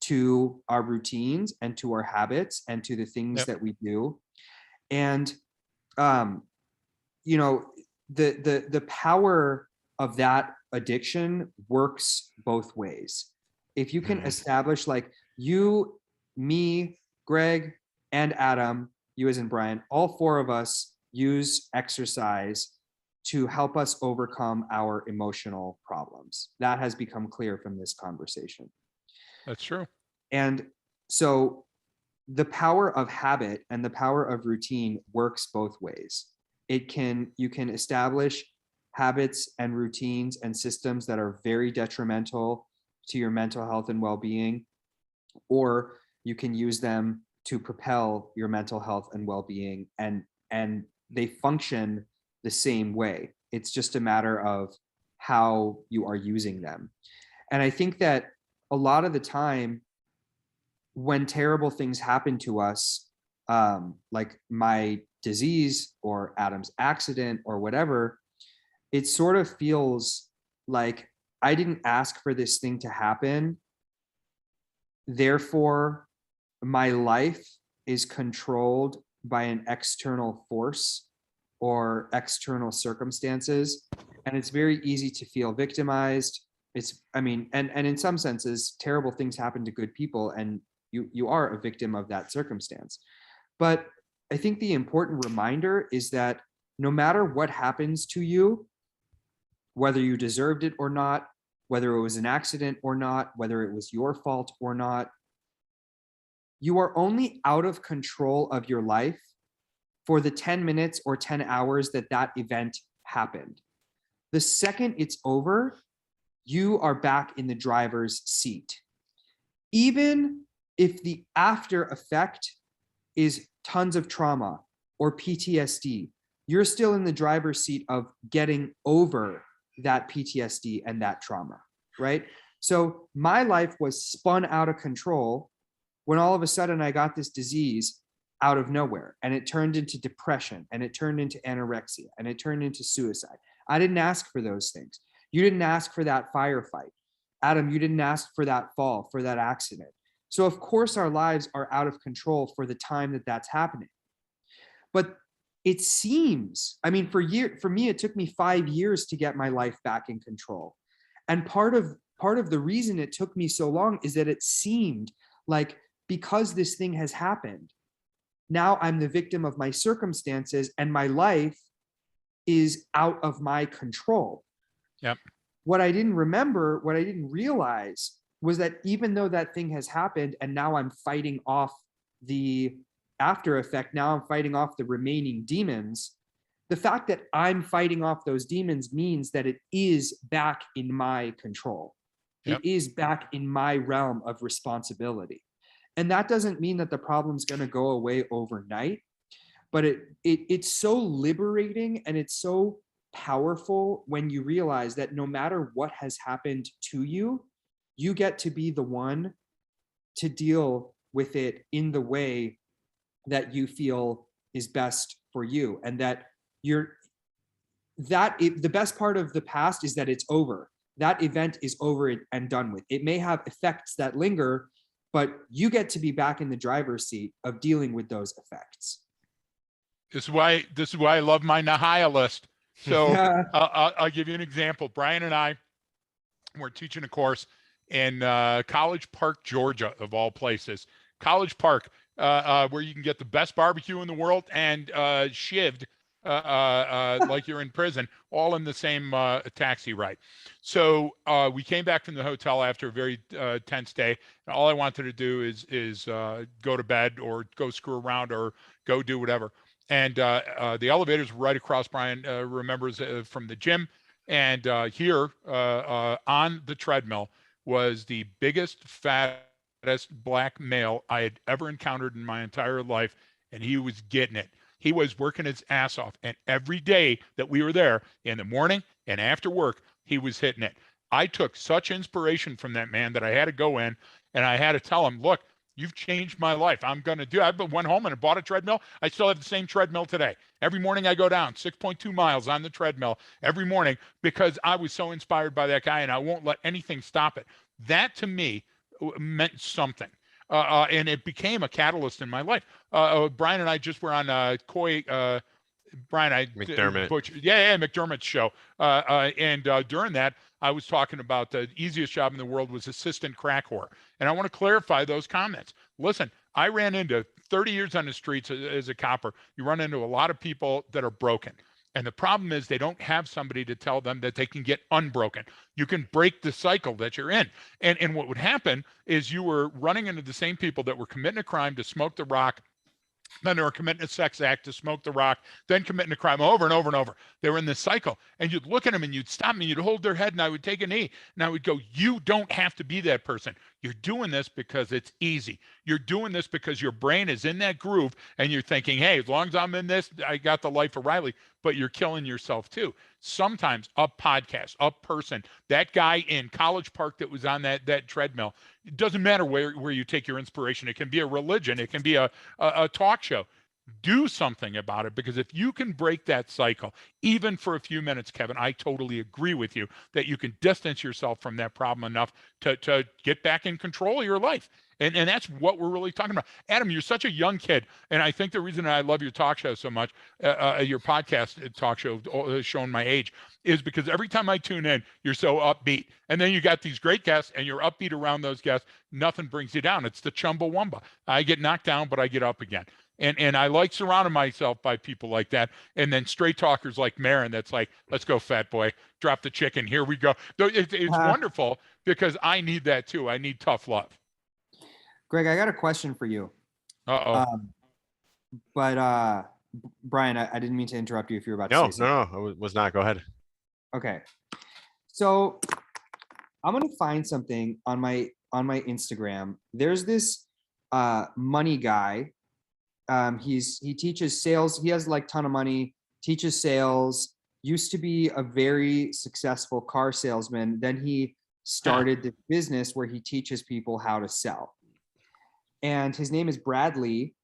to our routines and to our habits and to the things that we do. And, you know, the power of that addiction works both ways. If you can establish, like, you, me, Greg, and Adam, you as in Brian, all four of us use exercise to help us overcome our emotional problems. That has become clear from this conversation. That's true. And so the power of habit and the power of routine works both ways. You can establish habits and routines and systems that are very detrimental to your mental health and well-being, or you can use them to propel your mental health and well-being, and they function the same way. It's just a matter of how you are using them. And I think that a lot of the time when terrible things happen to us, like my disease or Adam's accident or whatever, it sort of feels like I didn't ask for this thing to happen. Therefore, my life is controlled by an external force or external circumstances. And it's very easy to feel victimized. And in some senses, terrible things happen to good people, and you are a victim of that circumstance. But I think the important reminder is that no matter what happens to you, whether you deserved it or not, whether it was an accident or not, whether it was your fault or not, you are only out of control of your life for the 10 minutes or 10 hours that event happened. The second it's over, you are back in the driver's seat. Even if the after effect is tons of trauma or PTSD, you're still in the driver's seat of getting over that PTSD and that trauma, right? So my life was spun out of control when all of a sudden I got this disease out of nowhere, and it turned into depression, and it turned into anorexia, and it turned into suicide. I didn't ask for those things. You didn't ask for that firefight. Adam, you didn't ask for that fall, for that accident. So of course our lives are out of control for the time that that's happening. But it seems, I mean, for me, it took me 5 years to get my life back in control. And part of the reason it took me so long is that it seemed like, because this thing has happened, now I'm the victim of my circumstances and my life is out of my control. Yep. What I didn't realize was that even though that thing has happened and now I'm fighting off the after effect, now I'm fighting off the remaining demons, the fact that I'm fighting off those demons means that it is back in my control. Yep. It is back in my realm of responsibility. And that doesn't mean that the problem's going to go away overnight, but it's so liberating and it's so powerful when you realize that no matter what has happened to you, you get to be the one to deal with it in the way that you feel is best for you. And that the best part of the past is that it's over. That event is over and done with. It may have effects that linger, but you get to be back in the driver's seat of dealing with those effects. This is why I love my Nahai list. So Yeah. I'll give you an example. Brian and I were teaching a course in College Park, Georgia, of all places. College Park, where you can get the best barbecue in the world and shivved like you're in prison, all in the same taxi ride. So we came back from the hotel after a very tense day. And all I wanted to do is go to bed or go screw around or go do whatever. And the elevator's right across, Brian remembers from the gym. And here on the treadmill was the biggest, fattest black male I had ever encountered in my entire life. And he was getting it. He was working his ass off. And every day that we were there, in the morning and after work, he was hitting it. I took such inspiration from that man that I had to go in and I had to tell him, look, you've changed my life. I went home and bought a treadmill. I still have the same treadmill today. Every morning I go down 6.2 miles on the treadmill every morning because I was so inspired by that guy, and I won't let anything stop it. That to me meant something. And it became a catalyst in my life. Brian and I just were on McDermott. McDermott's show. And during that, I was talking about the easiest job in the world was assistant crack whore. And I want to clarify those comments. Listen, I ran into 30 years on the streets as a copper. You run into a lot of people that are broken. And the problem is they don't have somebody to tell them that they can get unbroken. You can break the cycle that you're in. And what would happen is you were running into the same people that were committing a crime to smoke the rock, then they were committing a sex act to smoke the rock, then committing a crime over and over and over. They were in this cycle. And you'd look at them and you'd stop me, you'd hold their head, and I would take a knee. And I would go, you don't have to be that person. You're doing this because it's easy. You're doing this because your brain is in that groove and you're thinking, hey, as long as I'm in this, I got the life of Riley, but you're killing yourself too. Sometimes a podcast, a person, that guy in College Park that was on that treadmill, it doesn't matter where you take your inspiration. It can be a religion. It can be a talk show. Do something about it, because if you can break that cycle, even for a few minutes, Kevin, I totally agree with you that you can distance yourself from that problem enough to get back in control of your life. And that's what we're really talking about. Adam, you're such a young kid. And I think the reason I love your talk show so much, your podcast talk show, showing my age, is because every time I tune in, you're so upbeat. And then you got these great guests and you're upbeat around those guests. Nothing brings you down. It's the Chumbawamba. I get knocked down, but I get up again. And I like surrounding myself by people like that. And then straight talkers like Marren, that's like, let's go, fat boy, drop the chicken. Here we go. It's wonderful, because I need that too. I need tough love. Greg, I got a question for you. But Brian, I didn't mean to interrupt you if you were about to say something. No, I was not. Go ahead. Okay. So I'm going to find something on my Instagram. There's this money guy. He teaches sales. He has like ton of money, teaches sales, used to be a very successful car salesman. Then he started this business where he teaches people how to sell. And his name is Bradley.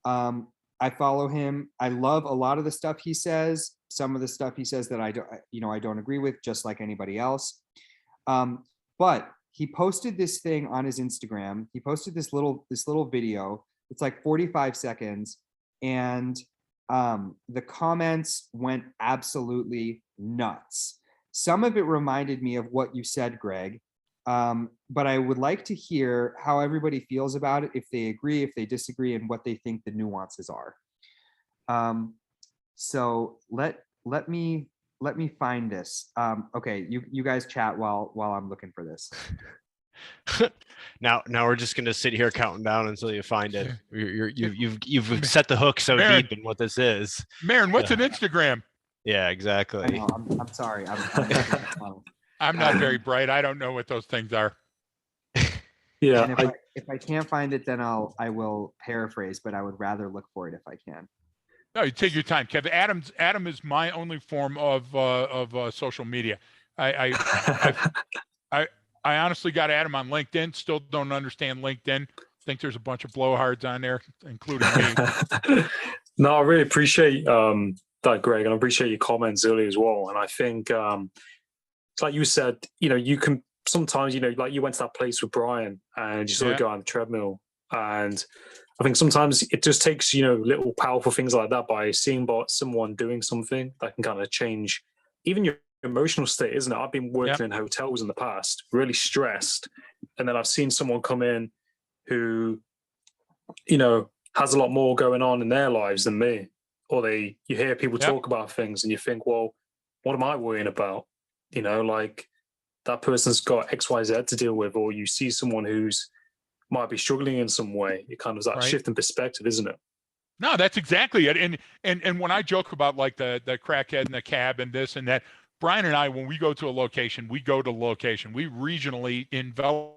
I follow him. I love a lot of the stuff he says. Some of the stuff he says that I don't agree with, just like anybody else. But he posted this thing on his Instagram. He posted this little video. It's like 45 seconds. And the comments went absolutely nuts. Some of it reminded me of what you said, Greg. But I would like to hear how everybody feels about it, if they agree, if they disagree, and what they think the nuances are. So let me find this. Okay, you guys chat while I'm looking for this. Now we're just gonna sit here counting down until you find it. You've set the hook so Marren, deep in what this is. Marren, what's an Instagram? Yeah, exactly. I know, I'm sorry. I'm not very bright. I don't know what those things are. Yeah. And if I can't find it, then I will paraphrase, but I would rather look for it if I can. No, you take your time, Kevin. Adam is my only form of social media. I honestly got Adam on LinkedIn. Still don't understand LinkedIn. Think there's a bunch of blowhards on there, including me. No, I really appreciate that, Greg, and I appreciate your comments earlier as well. And I think, like you said, you can sometimes, like you went to that place with Brian and you sort of go on the treadmill. And I think sometimes it just takes, little powerful things like that, by seeing someone doing something that can kind of change even your emotional state, isn't it? I've been working in hotels in the past, really stressed. And then I've seen someone come in who, has a lot more going on in their lives than me, or you hear people Yep. talk about things and you think, well, what am I worrying about? You know, like that person's got XYZ to deal with, or you see someone who's might be struggling in some way. It kind of that Right. shift in perspective, isn't it? No, that's exactly it. And when I joke about like the crackhead and the cab and this and that, Brian and I, when we go to a location, we go to location. We regionally envelop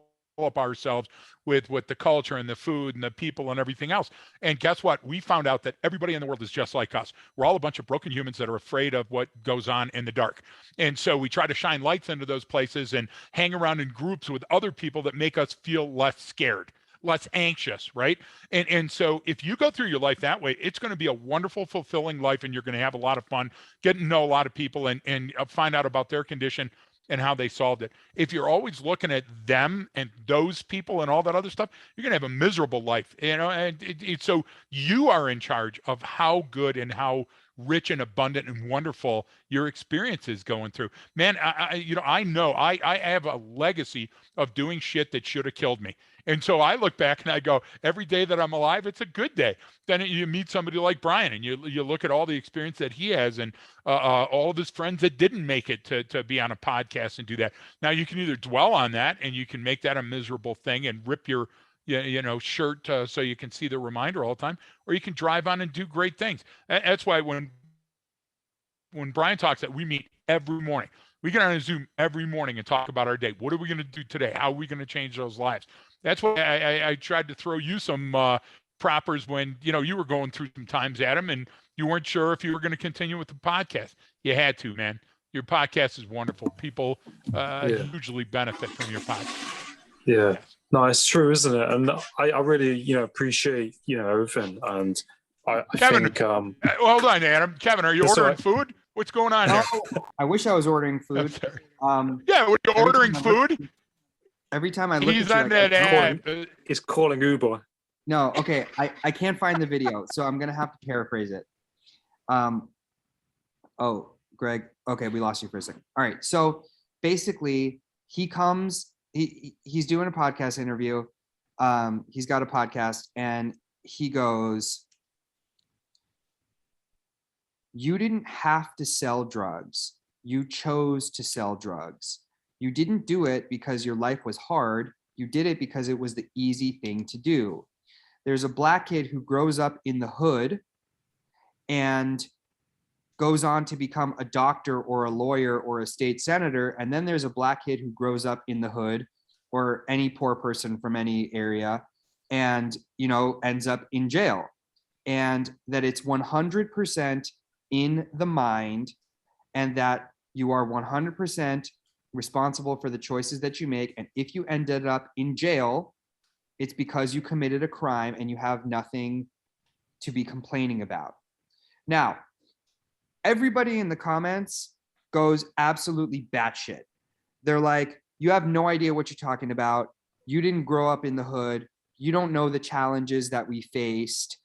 ourselves with the culture and the food and the people and everything else. And guess what? We found out that everybody in the world is just like us. We're all a bunch of broken humans that are afraid of what goes on in the dark. And so we try to shine lights into those places and hang around in groups with other people that make us feel less scared, less anxious, right? And so if you go through your life that way, it's going to be a wonderful, fulfilling life, and you're going to have a lot of fun, getting to know a lot of people and find out about their condition and how they solved it. If you're always looking at them and those people and all that other stuff, you're going to have a miserable life, you know. And so you are in charge of how good and how rich and abundant and wonderful your experience is going through. Man, I know I have a legacy of doing shit that should have killed me. And so I look back and I go, every day that I'm alive, it's a good day. Then you meet somebody like Brian and you look at all the experience that he has and all of his friends that didn't make it to be on a podcast and do that. Now you can either dwell on that and you can make that a miserable thing and rip your shirt so you can see the reminder all the time, or you can drive on and do great things. That's why when Brian talks that we meet every morning, we get on a Zoom every morning and talk about our day. What are we going to do today? How are we going to change those lives? That's why I tried to throw you some proppers when you were going through some times, Adam, and you weren't sure if you were going to continue with the podcast. You had to, man. Your podcast is wonderful. People hugely benefit from your podcast. Yeah. Yes. No, it's true, isn't it? And I really, appreciate, everything. And I Kevin, think well, hold on, Adam. Kevin, are you That's ordering right. food? What's going on here? I wish I was ordering I'm food. sorry. Yeah, when you're every ordering time I look- food, Every time I look he's at on you, I that go, app. it's calling Uber. No, okay. I can't find the video, so I'm gonna have to paraphrase it. Oh, Greg. Okay, we lost you for a second. All right. So basically, he comes. He's doing a podcast interview. He's got a podcast, and he goes, "You didn't have to sell drugs. You chose to sell drugs. You didn't do it because your life was hard. You did it because it was the easy thing to do. There's a black kid who grows up in the hood and goes on to become a doctor or a lawyer or a state senator. And then there's a black kid who grows up in the hood, or any poor person from any area, and ends up in jail. And that it's 100% in the mind, and that you are 100% responsible for the choices that you make. And if you ended up in jail, it's because you committed a crime and you have nothing to be complaining about." Now, everybody in the comments goes absolutely batshit. They're like, "You have no idea what you're talking about. You didn't grow up in the hood. You don't know the challenges that we faced."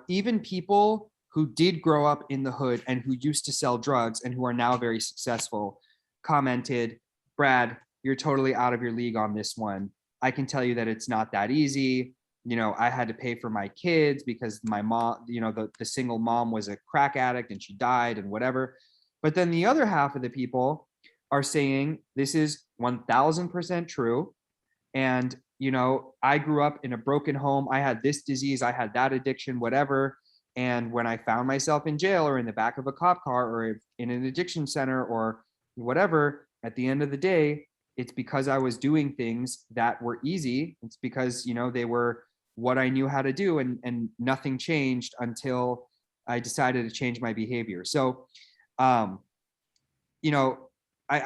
Even people who did grow up in the hood and who used to sell drugs and who are now very successful commented, "Brad, you're totally out of your league on this one. I can tell you that it's not that easy. I had to pay for my kids because my mom, the single mom was a crack addict and she died and whatever." But then the other half of the people are saying this is 1000% true. And, I grew up in a broken home. I had this disease. I had that addiction, whatever. And when I found myself in jail or in the back of a cop car or in an addiction center or whatever, at the end of the day, it's because I was doing things that were easy. It's because, they were what I knew how to do, and nothing changed until I decided to change my behavior. So, I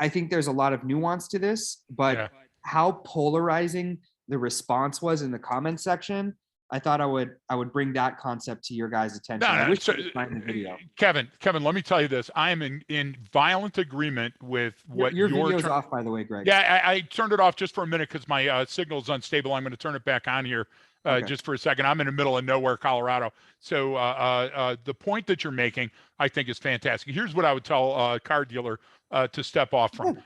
think there's a lot of nuance to this, but how polarizing the response was in the comment section, I thought I would bring that concept to your guys' attention. I wish you could find the video. Kevin, let me tell you this. I am in violent agreement with what your video's off, by the way, Greg. Yeah, I turned it off just for a minute because my signal's unstable. I'm going to turn it back on here Okay. just for a second. I'm in the middle of nowhere, Colorado. So the point that you're making, I think, is fantastic. Here's what I would tell a car dealer to step off from.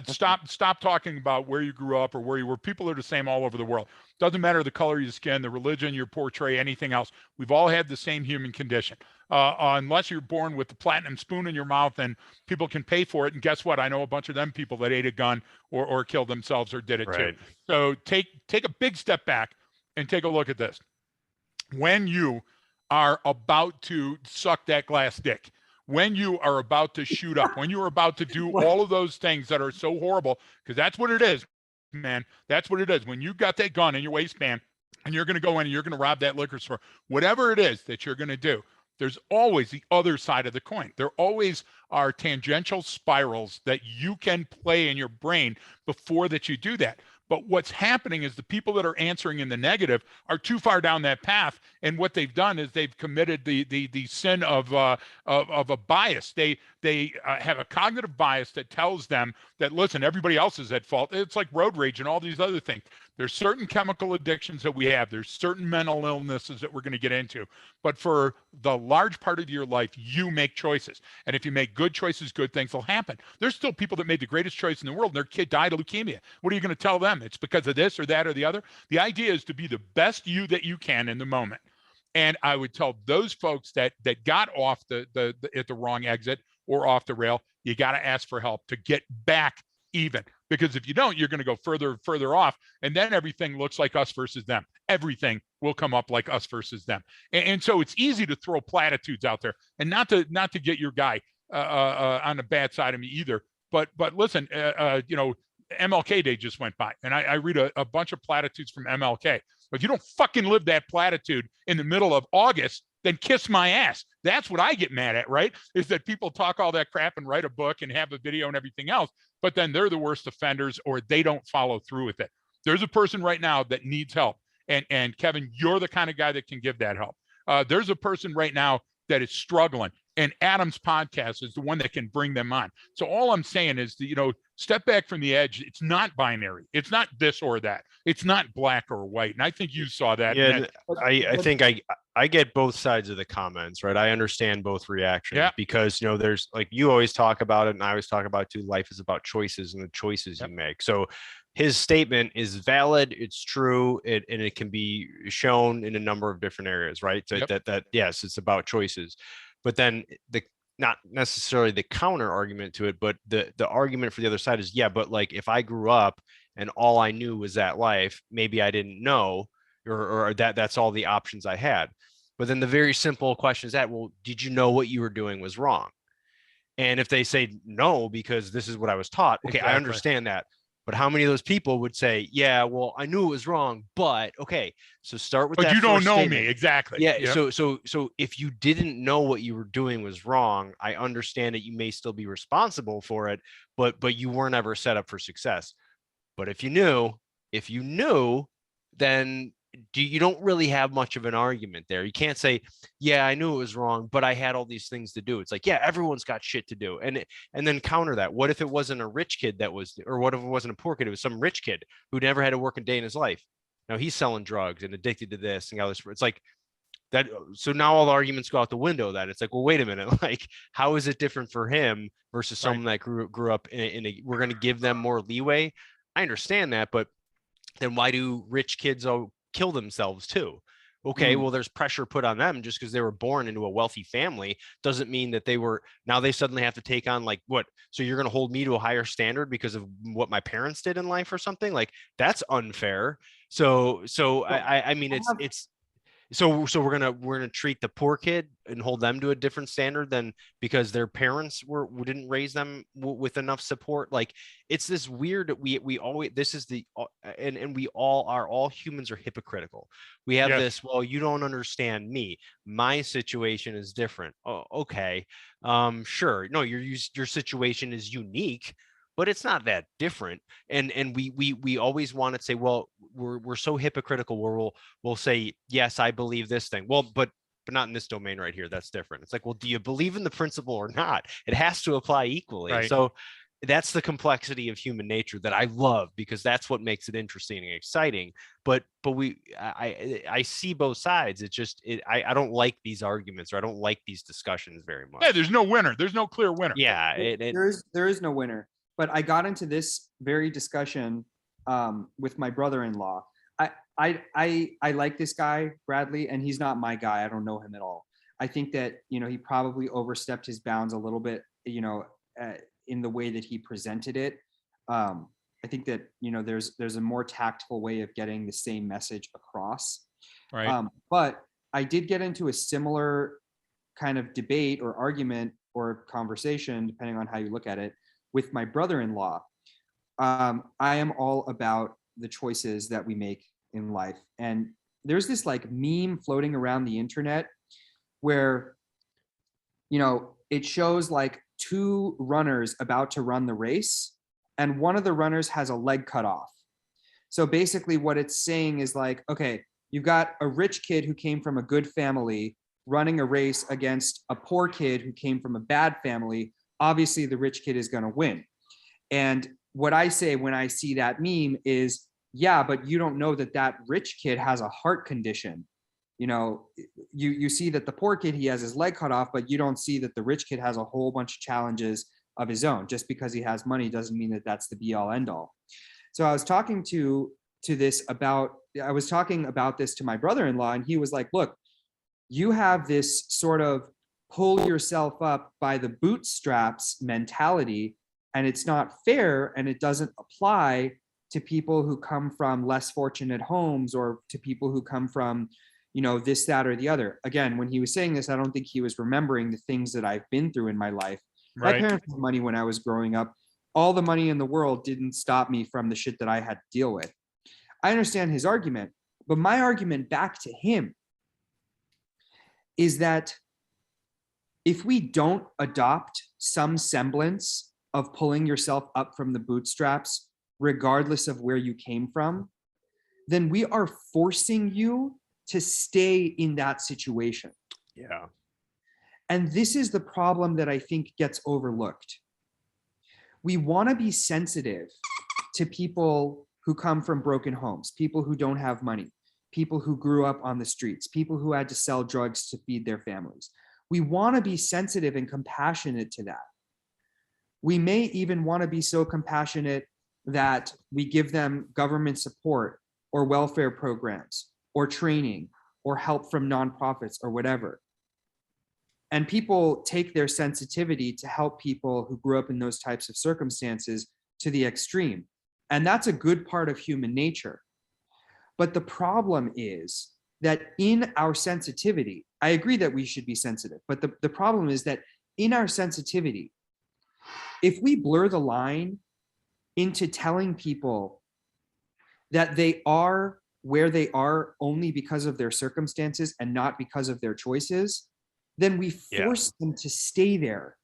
Stop talking about where you grew up or where you were. People are the same all over the world. Doesn't matter the color of your skin, the religion you portray, anything else. We've all had the same human condition. Unless you're born with the platinum spoon in your mouth and people can pay for it. And guess what? I know a bunch of them people that ate a gun or killed themselves or did it too. So take a big step back and take a look at this. When you are about to suck that glass dick, when you are about to shoot up, when you are about to do all of those things that are so horrible, because that's what it is, man. That's what it is. When you got that gun in your waistband and you're going to go in and you're going to rob that liquor store, whatever it is that you're going to do, there's always the other side of the coin. There always are tangential spirals that you can play in your brain before that you do that. But what's happening is the people that are answering in the negative are too far down that path, and what they've done is they've committed the sin of a bias. They have a cognitive bias that tells them that, listen, everybody else is at fault. It's like road rage and all these other things. There's certain chemical addictions that we have. There's certain mental illnesses that we're going to get into. But for the large part of your life, you make choices. And if you make good choices, good things will happen. There's still people that made the greatest choice in the world and their kid died of leukemia. What are you going to tell them? It's because of this or that or the other. The idea is to be the best you that you can in the moment. And I would tell those folks that got off at the wrong exit or off the rail, you got to ask for help to get back even. Because if you don't, you're going to go further off, and then everything looks like us versus them. Everything will come up like us versus them, and so it's easy to throw platitudes out there, and not to get your guy on the bad side of me either. But listen, MLK Day just went by, and I read a bunch of platitudes from MLK. But if you don't fucking live that platitude in the middle of August, then kiss my ass. That's what I get mad at, right? Is that people talk all that crap and write a book and have a video and everything else, but then they're the worst offenders or they don't follow through with it. There's a person right now that needs help. And Kevin, you're the kind of guy that can give that help. There's a person right now that is struggling, and Adam's podcast is the one that can bring them on. So all I'm saying is that, step back from the edge. It's not binary. It's not this or that. It's not black or white. And I think you saw that. Yeah, I think I get both sides of the comments, right? I understand both reactions because, there's, like, you always talk about it and I always talk about it too. Life is about choices and the choices you make. So his statement is valid. It's true. And it can be shown in a number of different areas, right? So that yes, it's about choices. But then not necessarily the counter argument to it, but the argument for the other side is, but like, if I grew up and all I knew was that life, maybe I didn't know, or that's all the options I had. But then the very simple question is that, well, did you know what you were doing was wrong? And if they say no, because this is what I was taught, okay, exactly. I understand that. But how many of those people would say, yeah, well, I knew it was wrong, but okay, so start with that. But you don't know statement. me, exactly. Yeah. Yep. So if you didn't know what you were doing was wrong, I understand that you may still be responsible for it, but you weren't ever set up for success. But if you knew, then you don't really have much of an argument there. You can't say, yeah, I knew it was wrong, but I had all these things to do. It's like, yeah, everyone's got shit to do. And then counter that. What if it wasn't a rich kid or what if it wasn't a poor kid? It was some rich kid who never had to work a day in his life. Now he's selling drugs and addicted to this and all this. It's like that. So now all the arguments go out the window. That it's like, well, wait a minute. Like, how is it different for him versus someone that grew up in a, we're going to give them more leeway. I understand that, but then why do rich kids kill themselves too? Okay, well, there's pressure put on them just because they were born into a wealthy family doesn't mean that now they suddenly have to take on, like, what? So you're going to hold me to a higher standard because of what my parents did in life or something? Like, that's unfair. So I mean, so we're gonna treat the poor kid and hold them to a different standard than because their parents didn't raise them with enough support. Like, it's this weird, we always, this is and we all humans are hypocritical. We have this, well, you don't understand me, my situation is different. Oh, okay, sure, no, your situation is unique, but it's not that different. And we always want to say, well, we're so hypocritical where we'll say, yes, I believe this thing. Well, but not in this domain right here. That's different. It's like, well, do you believe in the principle or not? It has to apply equally. Right. So that's the complexity of human nature that I love, because that's what makes it interesting and exciting. But I see both sides. It's just I don't like these arguments, or I don't like these discussions very much. Yeah, there's no winner. There's no clear winner. Yeah, there is no winner. But I got into this very discussion with my brother-in-law. I like this guy, Bradley, and he's not my guy. I don't know him at all. I think that, he probably overstepped his bounds a little bit, in the way that he presented it. I think that, there's a more tactful way of getting the same message across. Right. But I did get into a similar kind of debate or argument or conversation, depending on how you look at it, with my brother-in-law. I am all about the choices that we make in life. And there's this like meme floating around the internet where, it shows like two runners about to run the race, and one of the runners has a leg cut off. So basically what it's saying is like, okay, you've got a rich kid who came from a good family running a race against a poor kid who came from a bad family. Obviously the rich kid is going to win. And what I say when I see that meme is, yeah, but you don't know that that rich kid has a heart condition. You see that the poor kid, he has his leg cut off, but you don't see that the rich kid has a whole bunch of challenges of his own. Just because he has money doesn't mean that that's the be all end all. So I was talking I was talking about this to my brother-in-law, and he was like, look, you have this sort of pull yourself up by the bootstraps mentality, and it's not fair, and it doesn't apply to people who come from less fortunate homes, or to people who come from, this, that, or the other. Again, when he was saying this, I don't think he was remembering the things that I've been through in my life. Right. My parents had money when I was growing up. All the money in the world didn't stop me from the shit that I had to deal with. I understand his argument, but my argument back to him is that if we don't adopt some semblance of pulling yourself up from the bootstraps, regardless of where you came from, then we are forcing you to stay in that situation. Yeah. And this is the problem that I think gets overlooked. We want to be sensitive to people who come from broken homes, people who don't have money, people who grew up on the streets, people who had to sell drugs to feed their families. We want to be sensitive and compassionate to that. We may even want to be so compassionate that we give them government support or welfare programs or training or help from nonprofits or whatever. And people take their sensitivity to help people who grew up in those types of circumstances to the extreme. And that's a good part of human nature. But the problem is that in our sensitivity, I agree that we should be sensitive, but the problem is that in our sensitivity, if we blur the line into telling people that they are where they are only because of their circumstances and not because of their choices, then we force them to stay there.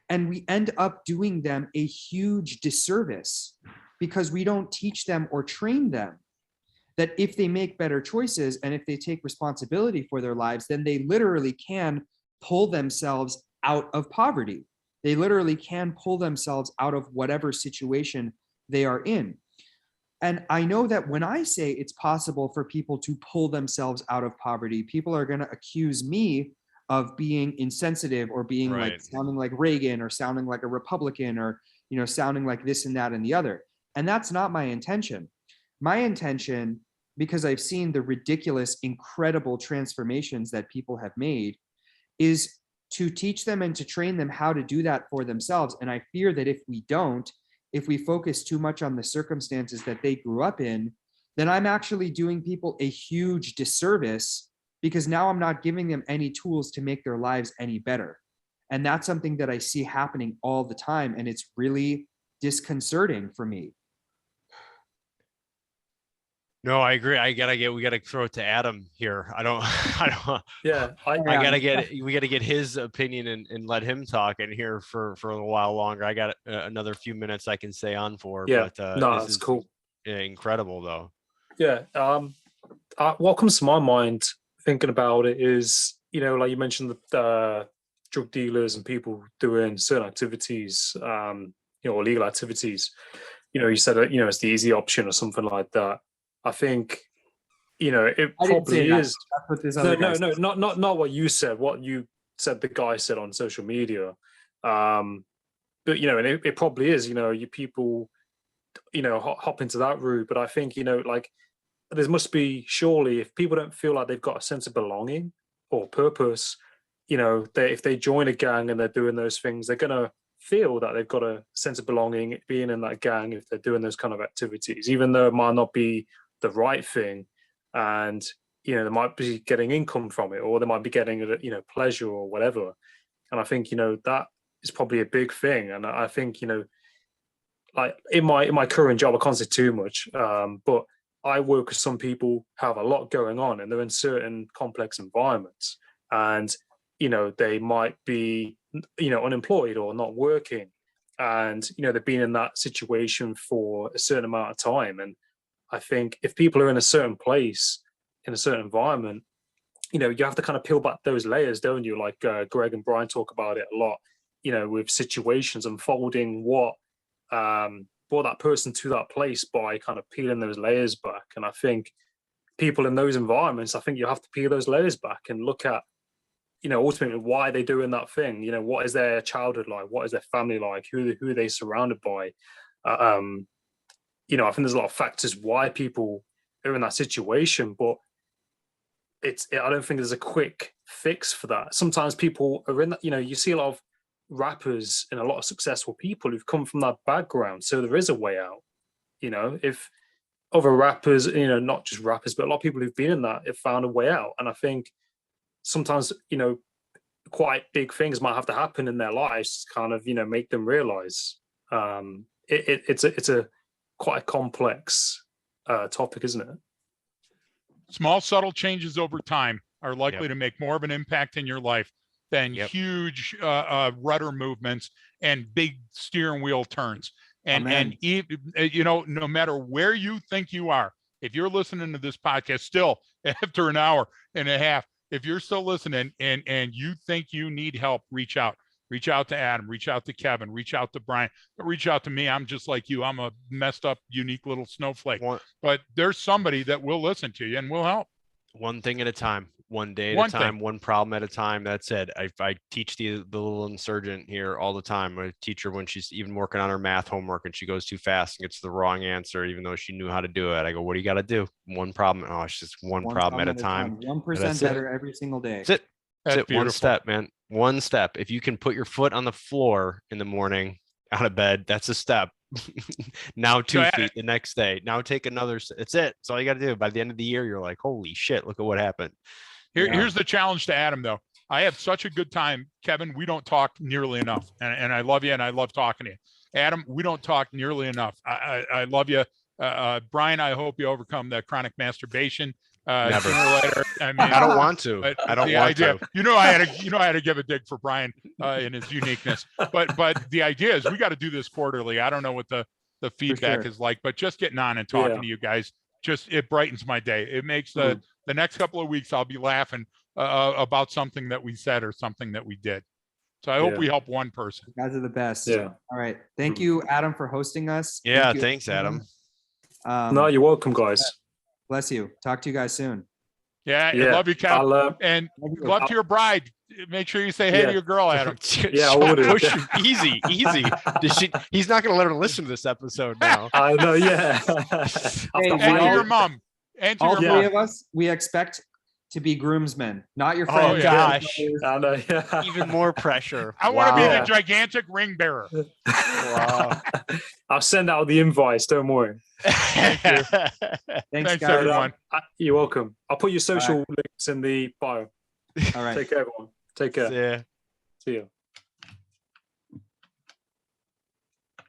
And we end up doing them a huge disservice because we don't teach them or train them that if they make better choices and if they take responsibility for their lives, then they literally can pull themselves out of poverty. They literally can pull themselves out of whatever situation they are in. And I know that when I say it's possible for people to pull themselves out of poverty, people are going to accuse me of being insensitive or being like sounding like Reagan or sounding like a Republican or, sounding like this and that and the other. And that's not my intention. My intention, because I've seen the ridiculous, incredible transformations that people have made, is to teach them and to train them how to do that for themselves. And I fear that if we focus too much on the circumstances that they grew up in, then I'm actually doing people a huge disservice, because now I'm not giving them any tools to make their lives any better. And that's something that I see happening all the time. And it's really disconcerting for me. No, I agree. We gotta throw it to Adam here. Yeah, we gotta get his opinion and let him talk in here for a little while longer. I got another few minutes I can stay on for. Yeah, but no, this that's is cool. Incredible though. Yeah. What comes to my mind thinking about it is, like you mentioned, the drug dealers and people doing certain activities or illegal activities. You said it's the easy option or something like that. I think it I didn't say probably that. is. That's what this other guy said. Not what you said. What you said the guy said on social media. But and it probably is. You people hop into that route. But I think like there must be, surely, if people don't feel like they've got a sense of belonging or purpose, if they join a gang and they're doing those things, they're gonna feel that they've got a sense of belonging being in that gang if they're doing those kind of activities, even though it might not be the right thing, and they might be getting income from it, or they might be getting pleasure or whatever. And I think that is probably a big thing. And I think like in my current job, I can't say too much, but I work with some people who have a lot going on, and they're in certain complex environments, and they might be unemployed or not working, and they've been in that situation for a certain amount of time. And I think if people are in a certain place, in a certain environment, you have to kind of peel back those layers, don't you? Like Greg and Brian talk about it a lot, with situations unfolding what brought that person to that place by kind of peeling those layers back. And I think people in those environments, I think you have to peel those layers back and look at, ultimately why they're doing that thing. What is their childhood like? What is their family like? Who are they surrounded by? I think there's a lot of factors why people are in that situation, but I don't think there's a quick fix for that. Sometimes people are in that, you see a lot of rappers and a lot of successful people who've come from that background, so there is a way out. If other rappers, not just rappers, but a lot of people who've been in that have found a way out. And I think sometimes quite big things might have to happen in their lives to kind of make them realize it's a quite a complex topic, isn't it? Small subtle changes over time are likely to make more of an impact in your life than huge rudder movements and big steering wheel turns. And no matter where you think you are, if you're listening to this podcast still after an hour and a half, if you're still listening and you think you need help, reach out to Adam, reach out to Kevin, reach out to Brian, reach out to me. I'm just like you. I'm a messed up, unique little snowflake, but there's somebody that will listen to you and will help. One thing at a time, one day at a time, one problem at a time. That's it. I teach the little insurgent here all the time. I teach her when she's even working on her math homework and she goes too fast and gets the wrong answer, even though she knew how to do it. I go, what do you got to do? One problem. Oh, it's just one problem at a time. 1% better every single day. That's it. That's it. One step, man. One step. If you can put your foot on the floor in the morning out of bed, that's a step. Now 2 feet the next day. Now take another. It's it. That's all you got to do. By the end of the year, you're like, holy shit, look at what happened. Here's the challenge to Adam, though. I have such a good time, Kevin. We don't talk nearly enough, and I love you, and I love talking to you. Adam, we don't talk nearly enough. I love you, Brian. I hope you overcome that chronic masturbation. Never. Sooner or later. I mean, I don't want to. I don't want to. I had to give a dig for Brian in his uniqueness. But the idea is we got to do this quarterly. I don't know what the feedback is like, but just getting on and talking to you guys, it brightens my day. It makes the next couple of weeks I'll be laughing about something that we said or something that we did. So I hope we help one person. You guys are the best. Yeah. All right. Thank you, Adam, for hosting us. Yeah. Thanks, Adam. No, you're welcome, guys. Bless you. Talk to you guys soon. Yeah. Love you, Kevin. And love to your bride. Make sure you say hey to your girl, Adam. Yeah, I would. Easy. He's not going to let her listen to this episode now. I know. Yeah. Hey, and to your mom. And to all your three mom. of us, we expect to be groomsmen, not your friends. Oh gosh. I know, yeah. Even more pressure. I want to be the gigantic ring bearer. Wow. I'll send out the invites. Don't worry. Thank you. Thanks, guys. everyone. You're welcome. I'll put your social links in the bio. All right. Take care, everyone. Take care. Yeah. See you.